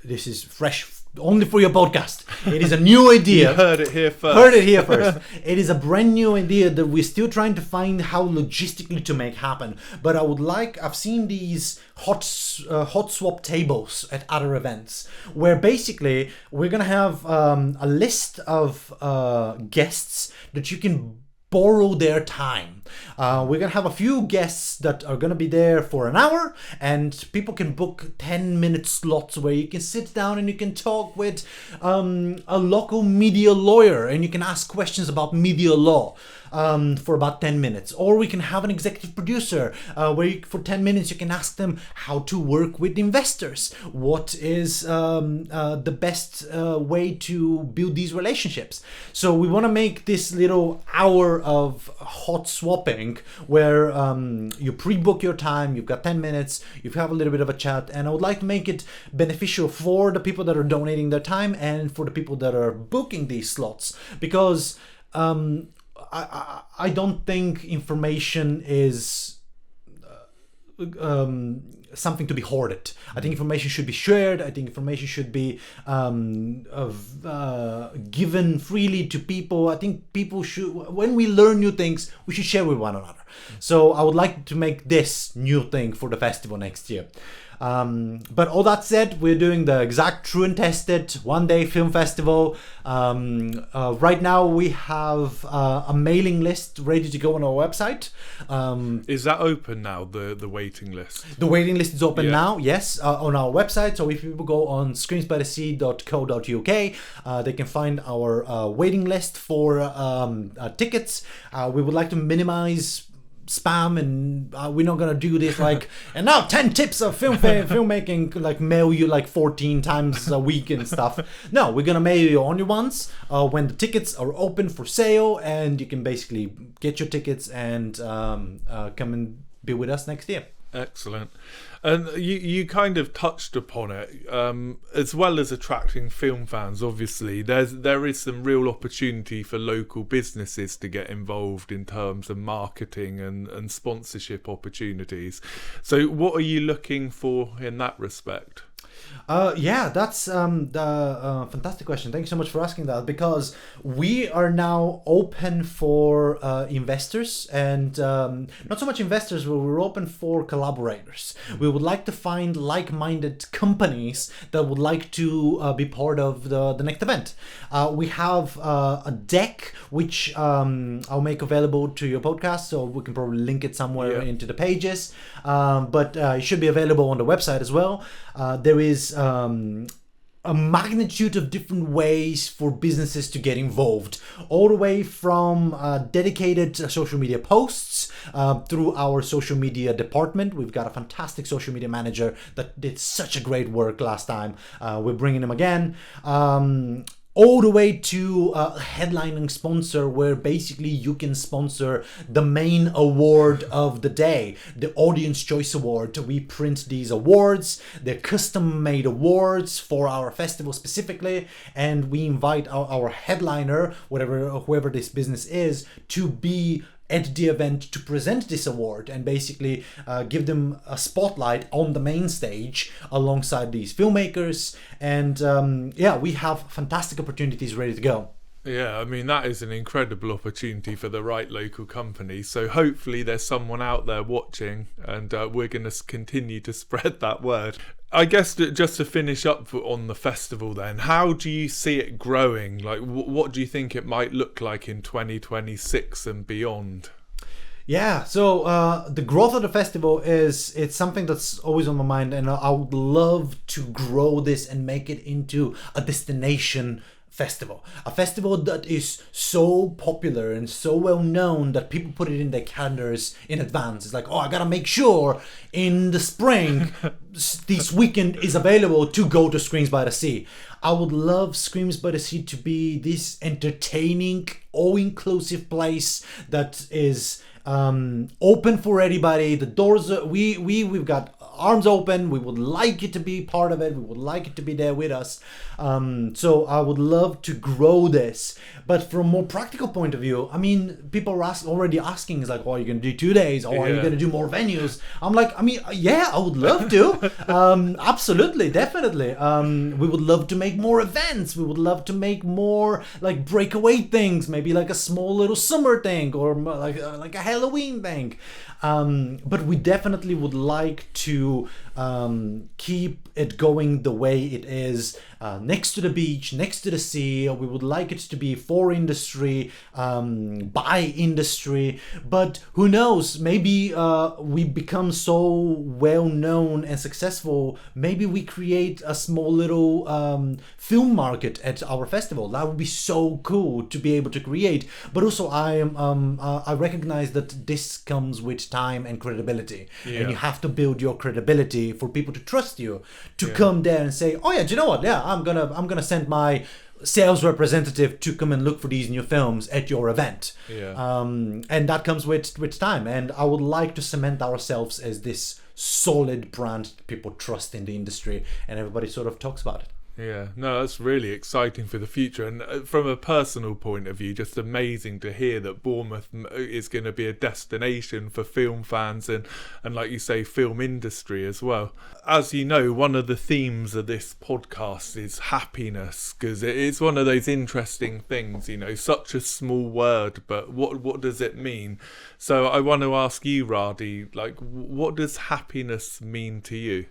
this is fresh only for your podcast. It is a new idea. You heard it here first. Heard it here first. It is a brand new idea that we're still trying to find how logistically to make happen. But I've seen these hot swap tables at other events where basically we're gonna have a list of guests that you can borrow their time. We're gonna have a few guests that are gonna be there for an hour, and people can book 10-minute slots where you can sit down and you can talk with a local media lawyer, and you can ask questions about media law for about 10 minutes. Or we can have an executive producer where for 10 minutes you can ask them how to work with investors. What is the best way to build these relationships? So we want to make this little hour of hot swapping where you pre-book your time, you've got 10 minutes, you have a little bit of a chat, and I would like to make it beneficial for the people that are donating their time and for the people that are booking these slots, because I don't think information is something to be hoarded. I think information should be shared. I think information should be given freely to people. I think people should, when we learn new things, we should share with one another. So I would like to make this new thing for the festival next year. But all that said, we're doing the exact true and tested one-day film festival. Right now we have a mailing list ready to go on our website. Is that open now, the waiting list? The waiting list is open now, yes, on our website. So if people go on screensbythesea.co.uk, they can find our waiting list for tickets. We would like to minimize spam, and we're not gonna do this like and now 10 tips of filmmaking, like mail you like 14 times a week and stuff. No, we're gonna mail you only once when the tickets are open for sale, and you can basically get your tickets and come and be with us next year. Excellent. And you kind of touched upon it, as well as attracting film fans. Obviously, there is some real opportunity for local businesses to get involved in terms of marketing and sponsorship opportunities. So what are you looking for in that respect? Yeah, that's the fantastic question. Thank you so much for asking that, because we are now open for investors, and not so much investors, but we're open for collaborators. We would like to find like-minded companies that would like to be part of the next event. We have a deck which I'll make available to your podcast, so we can probably link it somewhere into the pages, but it should be available on the website as well. There is a magnitude of different ways for businesses to get involved, all the way from dedicated social media posts through our social media department. We've got a fantastic social media manager that did such a great work last time. We're bringing him again. all the way to a headlining sponsor, where basically you can sponsor the main award of the day, the Audience Choice Award. We print these awards, they're custom made awards for our festival specifically, and we invite our headliner, whoever this business is, to be at the event to present this award and basically give them a spotlight on the main stage alongside these filmmakers. And we have fantastic opportunities ready to go. Yeah, I mean, that is an incredible opportunity for the right local company. So hopefully there's someone out there watching, and we're going to continue to spread that word. I guess just to finish up on the festival then, how do you see it growing? Like, what do you think it might look like in 2026 and beyond? Yeah, so the growth of the festival it's something that's always on my mind, and I would love to grow this and make it into a destination festival. A festival that is so popular and so well known that people put it in their calendars in advance. It's like, oh, I gotta make sure in the spring this weekend is available to go to Screams by the Sea. I would love Screams by the Sea to be this entertaining, all-inclusive place that is open for anybody. The doors we've got arms open. We would like you to be part of it. We would like it to be there with us. So I would love to grow this. But from a more practical point of view, I mean, people are already asking, is like, oh, are you going to do 2 days? Or are you going to do more venues? I'm like, I mean, yeah, I would love to. Absolutely, definitely. We would love to make more events. We would love to make more like breakaway things, maybe like a small little summer thing, or like a Halloween thing. But we definitely would like to keep it going the way it is, next to the beach, next to the sea. We would like it to be for industry, by industry. But who knows, maybe we become so well known and successful, maybe we create a small little film market at our festival. That would be so cool to be able to create. But also I recognize that this comes with time and credibility, and you have to build your credibility for people to trust you to come there and say, oh yeah, do you know what, yeah, I'm gonna send my sales representative to come and look for these new films at your event. And that comes with time, and I would like to cement ourselves as this solid brand that people trust in the industry, and everybody sort of talks about it. Yeah, no, that's really exciting for the future. And from a personal point of view, just amazing to hear that Bournemouth is going to be a destination for film fans and like you say, film industry as well. As you know, one of the themes of this podcast is happiness, because it's one of those interesting things, you know, such a small word, but what does it mean? So I want to ask you, Radi, like, what does happiness mean to you?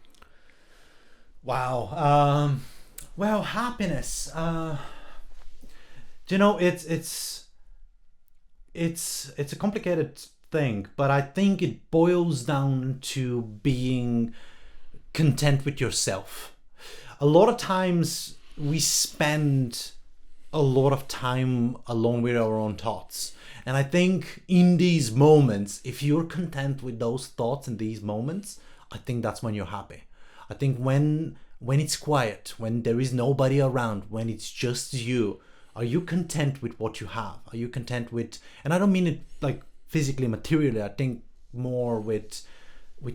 Wow. Well, happiness. You know, it's a complicated thing, but I think it boils down to being content with yourself. A lot of times we spend a lot of time alone with our own thoughts. And I think in these moments, if you're content with those thoughts in these moments, I think that's when you're happy. I think when it's quiet, when there is nobody around, when it's just you, are you content with what you have? Are you content with, and I don't mean it like physically, materially, I think more with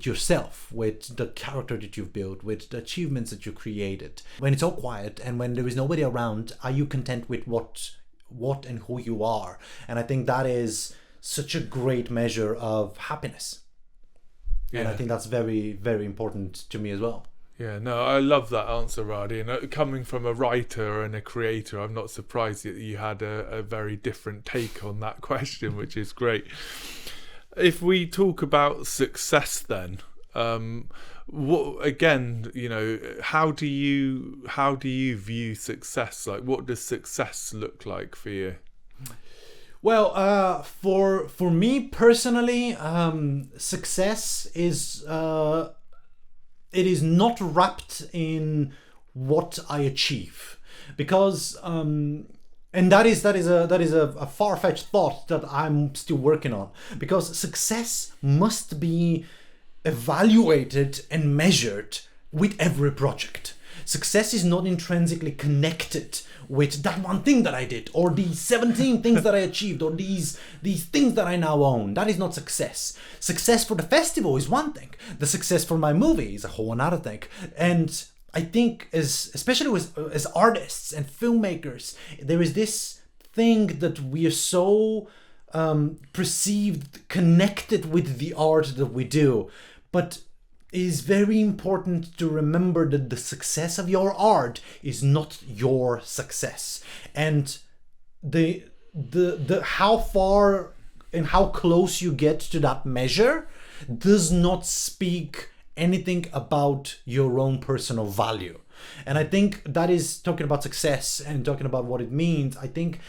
yourself, with the character that you've built, with the achievements that you created. When it's all quiet and when there is nobody around, are you content with what and who you are? And I think that is such a great measure of happiness. And I think that's very, very important to me as well. Yeah, no, I love that answer, Radi. And coming from a writer and a creator, I'm not surprised that you had a very different take on that question, which is great. If we talk about success then, what, again, you know, how do you view success? Like, what does success look like for you? Well, for me personally, success is it is not wrapped in what I achieve, because and that is a far-fetched thought that I'm still working on, because success must be evaluated and measured with every project. Success is not intrinsically connected with that one thing that I did, or these 17 things that I achieved, or these things that I now own. That is not success. Success for the festival is one thing. The success for my movie is a whole another thing. And I think especially as artists and filmmakers, there is this thing that we are so perceived connected with the art that we do, but it is very important to remember that the success of your art is not your success, and the how far and how close you get to that measure does not speak anything about your own personal value. And I think that is talking about success and talking about what it means. I think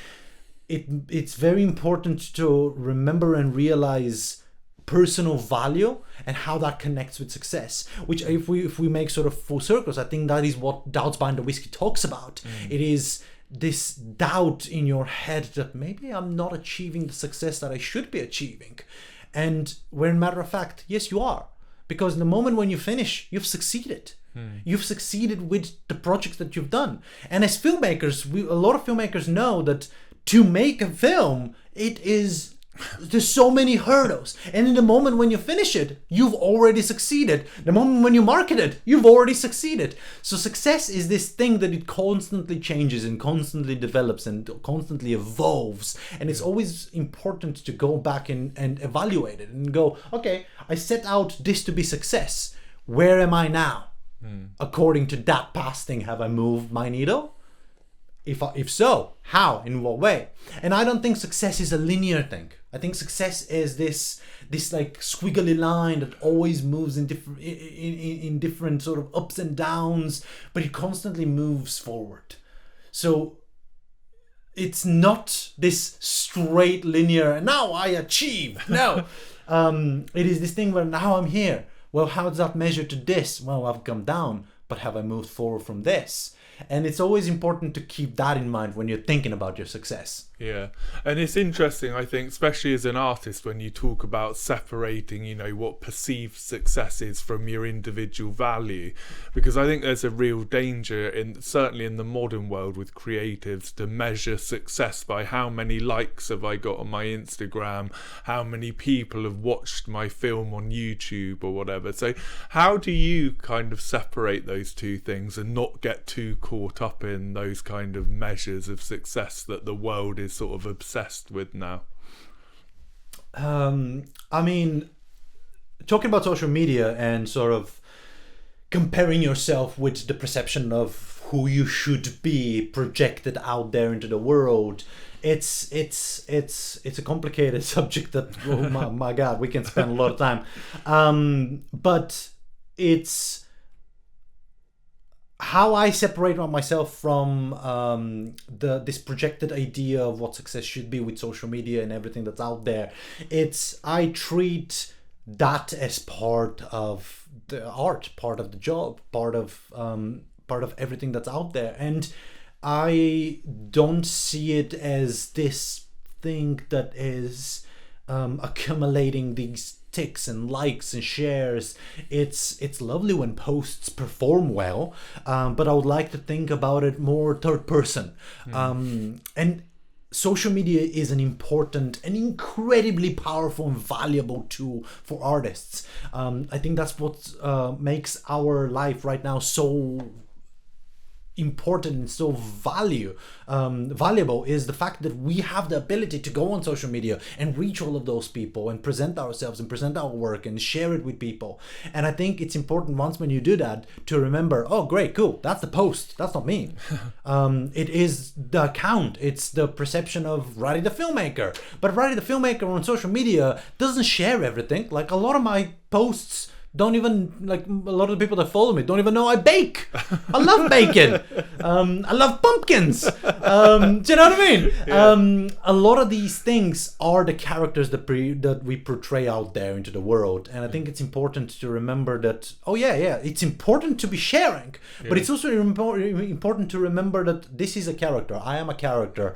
it's very important to remember and realize personal value and how that connects with success, which if we make sort of full circles, I think that is what Doubts Bind the Whiskey talks about. It is this doubt in your head that maybe I'm not achieving the success that I should be achieving, and where in matter of fact, yes, you are, because the moment when you finish, you've succeeded. You've succeeded with the projects that you've done. And as filmmakers, a lot of filmmakers know that to make a film, there's so many hurdles, and in the moment when you finish it, you've already succeeded. The moment when you market it, you've already succeeded. So success is this thing that it constantly changes and constantly develops and constantly evolves, and it's always important to go back and evaluate it and go, okay, I set out this to be success. Where am I now? According to that past thing, have I moved my needle? If so, how? In what way? And I don't think success is a linear thing. I think success is this like squiggly line that always moves in different sort of ups and downs, but it constantly moves forward. So it's not this straight linear, now I achieve. No. It is this thing where now I'm here. Well, how does that measure to this? Well, I've come down, but have I moved forward from this? And it's always important to keep that in mind when you're thinking about your success. Yeah, and it's interesting, I think, especially as an artist, when you talk about separating, what perceived success is from your individual value, because I think there's a real danger, certainly in the modern world with creatives, to measure success by how many likes have I got on my Instagram, how many people have watched my film on YouTube or whatever. So how do you kind of separate those two things and not get too caught up in those kind of measures of success that the world is sort of obsessed with now? I mean, talking about social media and sort of comparing yourself with the perception of who you should be projected out there into the world, it's a complicated subject that, oh my God, we can spend a lot of time. But it's how I separate myself from this projected idea of what success should be with social media and everything that's out there. I treat that as part of the art, part of the job, part of everything that's out there, and I don't see it as this thing that is accumulating these ticks and likes and shares. It's lovely when posts perform well, but I would like to think about it more third person. And social media is an important and incredibly powerful and valuable tool for artists. I think that's what makes our life right now so important and so valuable, is the fact that we have the ability to go on social media and reach all of those people and present ourselves and present our work and share it with people. And I think it's important, once when you do that, to remember, oh great, cool, that's the post, that's not me. It is the account, it's the perception of Radi the filmmaker, but Radi the filmmaker on social media doesn't share everything. Like, a lot of my posts don't even, like, a lot of the people that follow me don't even know I bake. I love bacon. I love pumpkins. Do you know what I mean? Yeah. A lot of these things are the characters that we portray out there into the world. And I think it's important to remember that, it's important to be sharing, but it's also important to remember that this is a character. I am a character.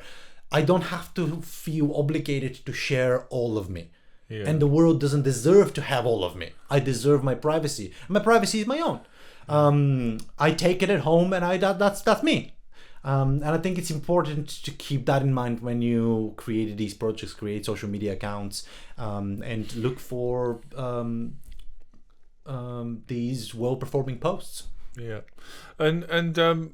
I don't have to feel obligated to share all of me. Yeah. And the world doesn't deserve to have all of me. I deserve my privacy. My privacy is my own. I take it at home, and that's me. And I think it's important to keep that in mind when you create these projects, create social media accounts, and look for these well-performing posts. Yeah, and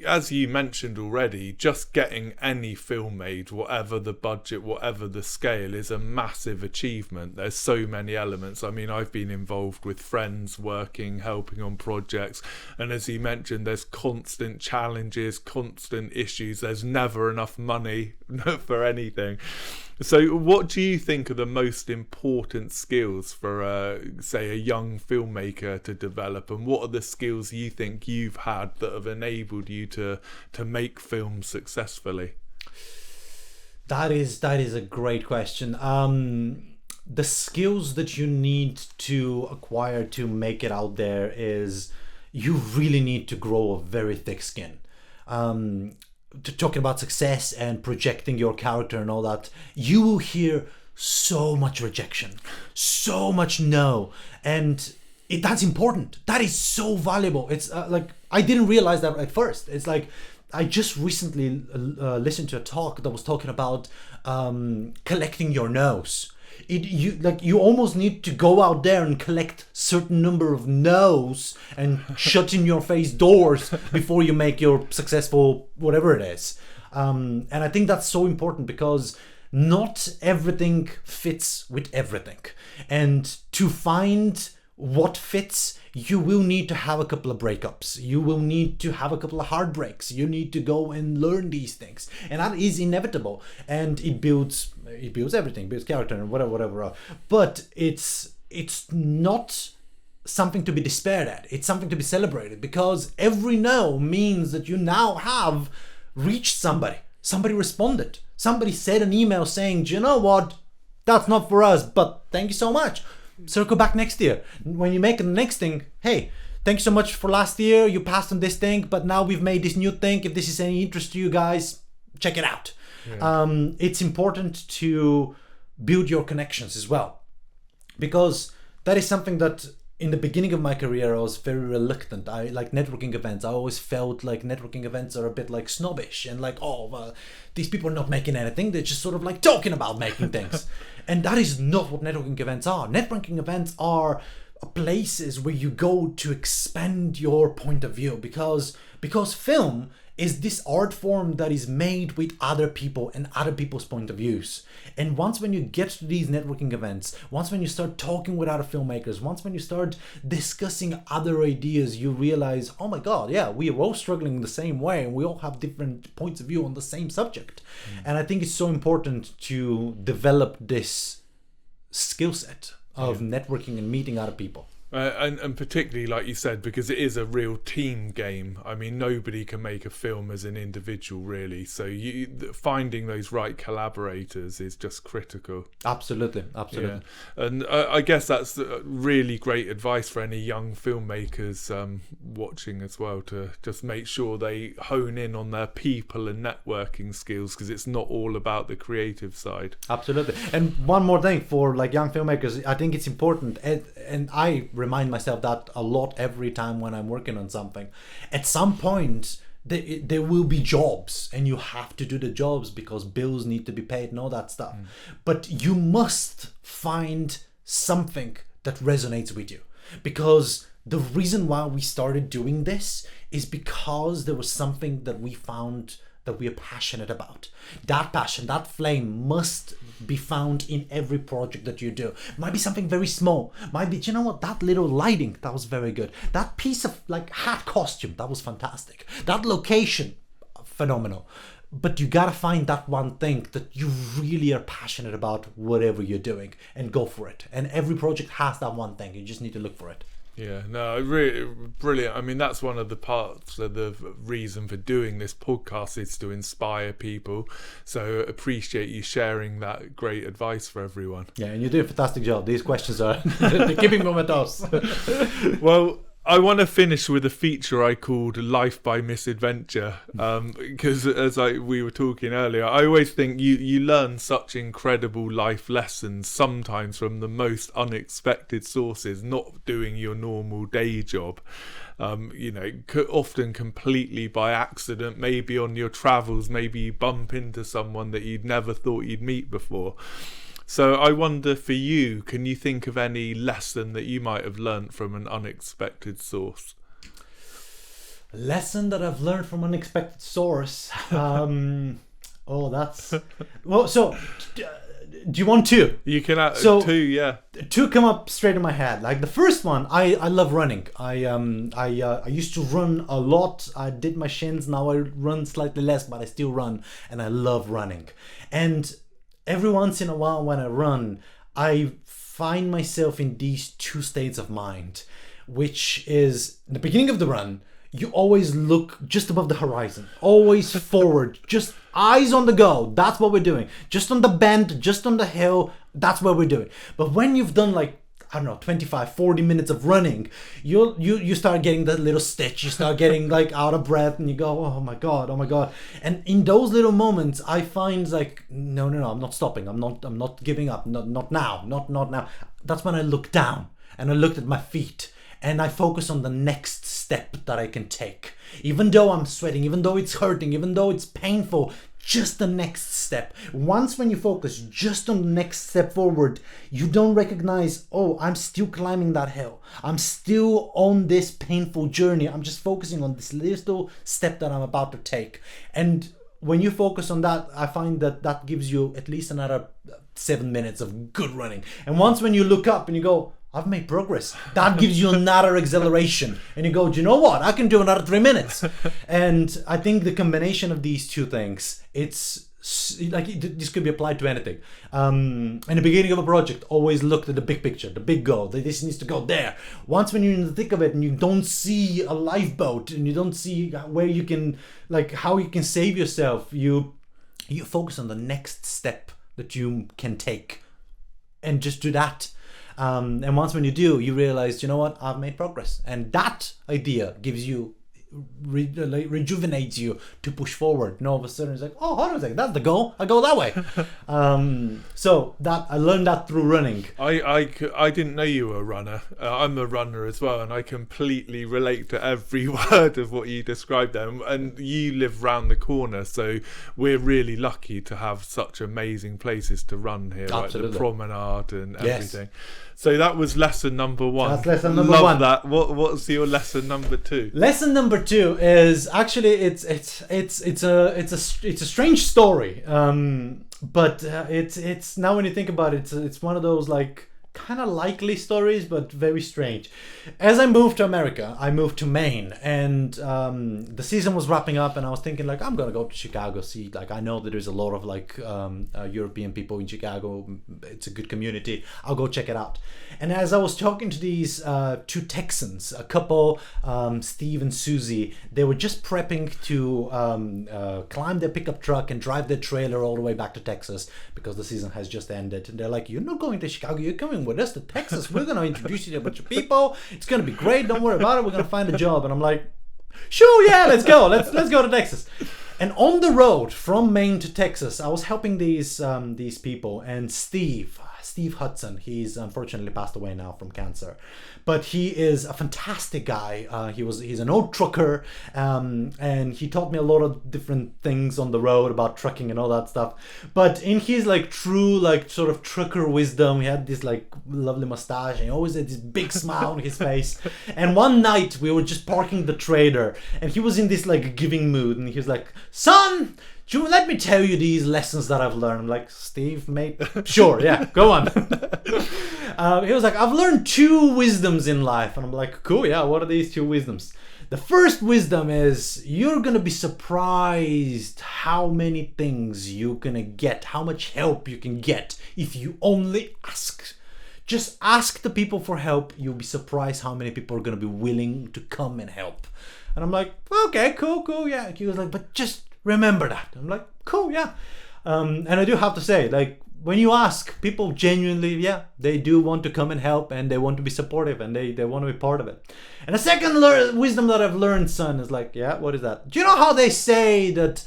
as you mentioned already, just getting any film made, whatever the budget, whatever the scale, is a massive achievement. There's so many elements. I mean, I've been involved with friends working, helping on projects, and as you mentioned, there's constant challenges, constant issues. There's never enough money for anything. So what do you think are the most important skills for, say, a young filmmaker to develop, and what are the skills you think you've had that have enabled you to make films successfully? That is a great question. The skills that you need to acquire to make it out there is you really need to grow a very thick skin. Talking about success and projecting your character and all that, you will hear so much rejection, so much no, and that's important. That is so valuable. It's like, I didn't realize that at first. It's like, I just recently listened to a talk that was talking about collecting your no's. You almost need to go out there and collect certain number of no's and shut in your face doors before you make your successful whatever it is. And I think that's so important, because not everything fits with everything. And to find what fits, you will need to have a couple of breakups. You will need to have a couple of heartbreaks. You need to go and learn these things, and that is inevitable. And it builds everything, builds character and whatever. But it's not something to be despaired at. It's something to be celebrated, because every no means that you now have reached somebody. Somebody responded. Somebody said an email saying, "Do you know what? That's not for us, but thank you so much. Circle back next year." When you make the next thing, "Hey, thanks so much for last year. You passed on this thing, but now we've made this new thing. If this is any interest to you guys, check it out." Yeah. It's important to build your connections as well, because that is something that in the beginning of my career I was very reluctant. I like networking events. I always felt like networking events are a bit like snobbish and like, oh, well, these people are not making anything. They're just sort of like talking about making things. And that is not what networking events are. Networking events are places where you go to expand your point of view, because film is this art form that is made with other people and other people's point of views. And once when you get to these networking events, once when you start talking with other filmmakers, once when you start discussing other ideas, you realize, oh my God, yeah, we are all struggling the same way, and we all have different points of view on the same subject. And I think it's so important to develop this skill set of networking and meeting other people. And particularly, like you said, because it is a real team game. I mean, nobody can make a film as an individual, really. So finding those right collaborators is just critical. Absolutely. Yeah. And I guess that's really great advice for any young filmmakers watching as well, to just make sure they hone in on their people and networking skills, because it's not all about the creative side. Absolutely. And one more thing for like young filmmakers, I think it's important, and I remind myself that a lot every time when I'm working on something. At some point there will be jobs, and you have to do the jobs because bills need to be paid and all that stuff. But you must find something that resonates with you, because the reason why we started doing this is because there was something that we found that we are passionate about. That passion, that flame must be found in every project that you do. Might be something very small. Might be, do you know what, that little lighting, that was very good. That piece of like hat costume, that was fantastic. That location, phenomenal. But you gotta find that one thing that you really are passionate about, whatever you're doing, and go for it. And every project has that one thing. You just need to look for it. Yeah, no, really brilliant. I mean, that's one of the parts of the reason for doing this podcast, is to inspire people. So appreciate you sharing that great advice for everyone. Yeah, and you do a fantastic job. These questions are they're keeping me on my toes. Well, I want to finish with a feature I called Life by Misadventure, because as we were talking earlier, I always think you learn such incredible life lessons sometimes from the most unexpected sources, not doing your normal day job. Often completely by accident, maybe on your travels, maybe you bump into someone that you'd never thought you'd meet before. So I wonder for you, can you think of any lesson that you might have learnt from an unexpected source? Lesson that I've learned from unexpected source. That's well. So, do you want two? You can add two. Yeah, two come up straight in my head. Like the first one, I love running. I used to run a lot. I did my shins. Now I run slightly less, but I still run, and I love running. And every once in a while when I run, I find myself in these two states of mind, which is the beginning of the run. You always look just above the horizon, always forward, just eyes on the go. That's what we're doing. Just on the bend, just on the hill. That's what we're doing. But when you've done 25, 40 minutes of running, you start getting that little stitch. You start getting out of breath, and you go, oh my god. And in those little moments, I find no, I'm not stopping. I'm not giving up. Not now. That's when I look down and I looked at my feet. And I focus on the next step that I can take. Even though I'm sweating, even though it's hurting, even though it's painful, just the next step. Once when you focus just on the next step forward, you don't recognize, oh, I'm still climbing that hill. I'm still on this painful journey. I'm just focusing on this little step that I'm about to take. And when you focus on that, I find that gives you at least another 7 minutes of good running. And once when you look up and you go, I've made progress, that gives you another acceleration. And you go, do you know what? I can do another 3 minutes. And I think the combination of these two things, it's this could be applied to anything. In the beginning of a project, always look at the big picture, the big goal. This needs to go there. Once when you're in the thick of it and you don't see a lifeboat and you don't see where you can, how you can save yourself, you focus on the next step that you can take and just do that. And once when you do, you realize, you know what, I've made progress. And that idea gives you, rejuvenates you to push forward. And all of a sudden it's like, oh, hold on a second, that's the goal. I go that way. So that I learned that through running. I didn't know you were a runner. I'm a runner as well, and I completely relate to every word of what you described there. And you live round the corner, so we're really lucky to have such amazing places to run here, Absolutely. like the promenade and everything. Yes. So that was lesson number one. That's lesson number Love one. That. What's your lesson number two? Lesson number two is actually it's a strange story. But it's now when you think about it, it's one of those kind of likely stories, but very strange. As I moved to America, I moved to Maine, and the season was wrapping up, and I was thinking I'm gonna go to Chicago, see, I know that there's a lot of European people in Chicago. It's a good community. I'll go check it out. And as I was talking to these two Texans, a couple, Steve and Susie, they were just prepping to climb their pickup truck and drive their trailer all the way back to Texas because the season has just ended. And they're like, you're not going to Chicago, you're coming with us to Texas. We're going to introduce you to a bunch of people. It's going to be great. Don't worry about it. We're going to find a job. And I'm like, sure, yeah, let's go. Let's go to Texas. And on the road from Maine to Texas, I was helping these people, and Steve Hudson, he's unfortunately passed away now from cancer, but he is a fantastic guy. He's an old trucker, and he taught me a lot of different things on the road about trucking and all that stuff. But in his true sort of trucker wisdom, he had this lovely mustache, and he always had this big smile on his face. And one night we were just parking the trailer, and he was in this giving mood, and he was like, son, let me tell you these lessons that I've learned. I'm like, Steve, mate, sure, yeah, go on. He was like, I've learned 2 wisdoms in life. And I'm like, cool, yeah, what are these 2 wisdoms? The first wisdom is you're going to be surprised how many things you're going to get, how much help you can get if you only ask. Just ask the people for help. You'll be surprised how many people are going to be willing to come and help. And I'm like, okay, cool, yeah. He was like, but just remember that. I'm like, cool, yeah. And I do have to say, when you ask, people genuinely, they do want to come and help, and they want to be supportive, and they want to be part of it. And the second wisdom that I've learned, son, is like, what is that? Do you know how they say that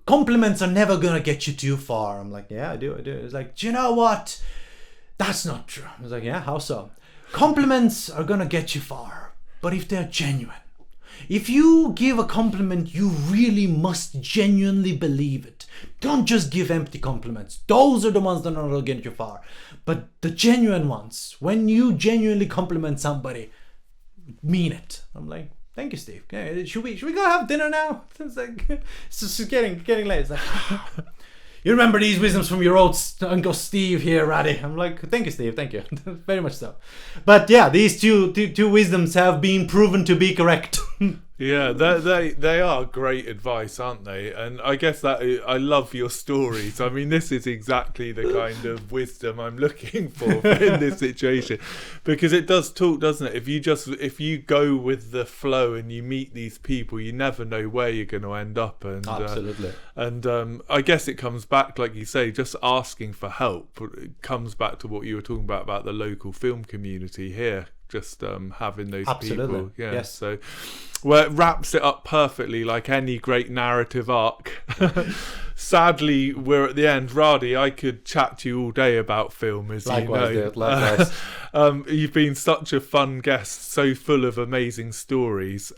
compliments are never gonna get you too far? I'm like, I do. It's like, do you know what? That's not true. I was like, how so? Compliments are gonna get you far, but if they're genuine. If you give a compliment, you really must genuinely believe it. Don't just give empty compliments. Those are the ones that are not going to get you far. But the genuine ones, when you genuinely compliment somebody, mean it. I'm like, thank you, Steve. Yeah, should we go have dinner now? It's like, it's just getting late. It's like, you remember these wisdoms from your old Uncle Steve here, Radi. I'm like, thank you, Steve. Thank you. Very much so. But these two wisdoms have been proven to be correct. Yeah, they are great advice, aren't they? And I guess that I love your stories. I mean, this is exactly the kind of wisdom I'm looking for in this situation, because it does talk, doesn't it? If you go with the flow and you meet these people, you never know where you're going to end up. And absolutely. I guess it comes back, like you say, just asking for help. It comes back to what you were talking about the local film community here. Just having those people. Yeah. Yes. So, well, it wraps it up perfectly, like any great narrative arc. Sadly, we're at the end. Radi, I could chat to you all day about film, as likewise, you know. Dude, likewise. You've been such a fun guest, so full of amazing stories.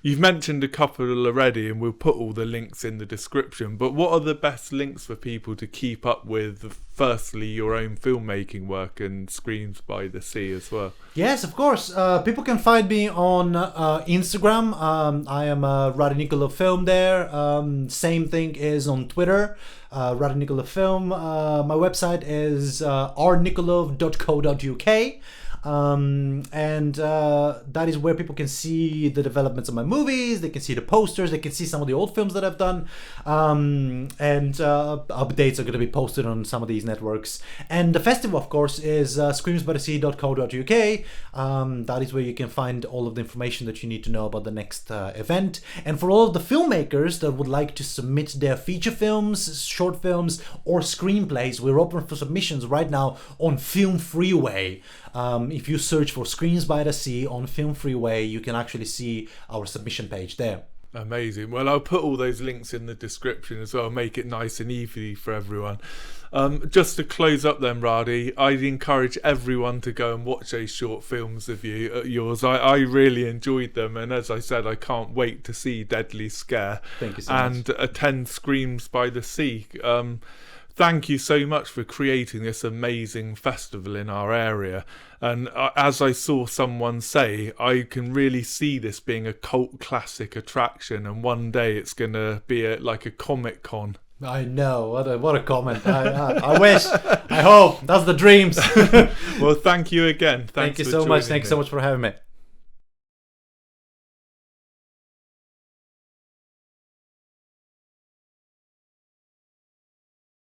You've mentioned a couple already, and we'll put all the links in the description. But what are the best links for people to keep up with? Firstly, your own filmmaking work and Screams by the Sea as well. Yes, of course. People can find me on Instagram. I am Radi Nikolov Film there. Same thing is on Twitter. Radi Nikolov Film. My website is rnikolov.co.uk. And that is where people can see the developments of my movies. They can see the posters. They can see some of the old films that I've done. And updates are going to be posted on some of these networks. And the festival, of course, is screamsbythesea.co.uk. That is where you can find all of the information that you need to know about the next event. And for all of the filmmakers that would like to submit their feature films, short films, or screenplays, we're open for submissions right now on Film Freeway. If you search for Screams by the Sea on Film Freeway, you can actually see our submission page there. Amazing. Well, I'll put all those links in the description as well, make it nice and easy for everyone. Just to close up then, Radi, I'd encourage everyone to go and watch those short films of yours. I really enjoyed them, and as I said, I can't wait to see Deadly Scare. Thank you so much. And attend Screams by the Sea. Thank you so much for creating this amazing festival in our area. And as I saw someone say, I can really see this being a cult classic attraction, and one day it's going to be like a Comic-Con. I know, what a comment. I wish, I hope, that's the dreams. Well, thank you again. Thank you so much. Thanks so much for having me.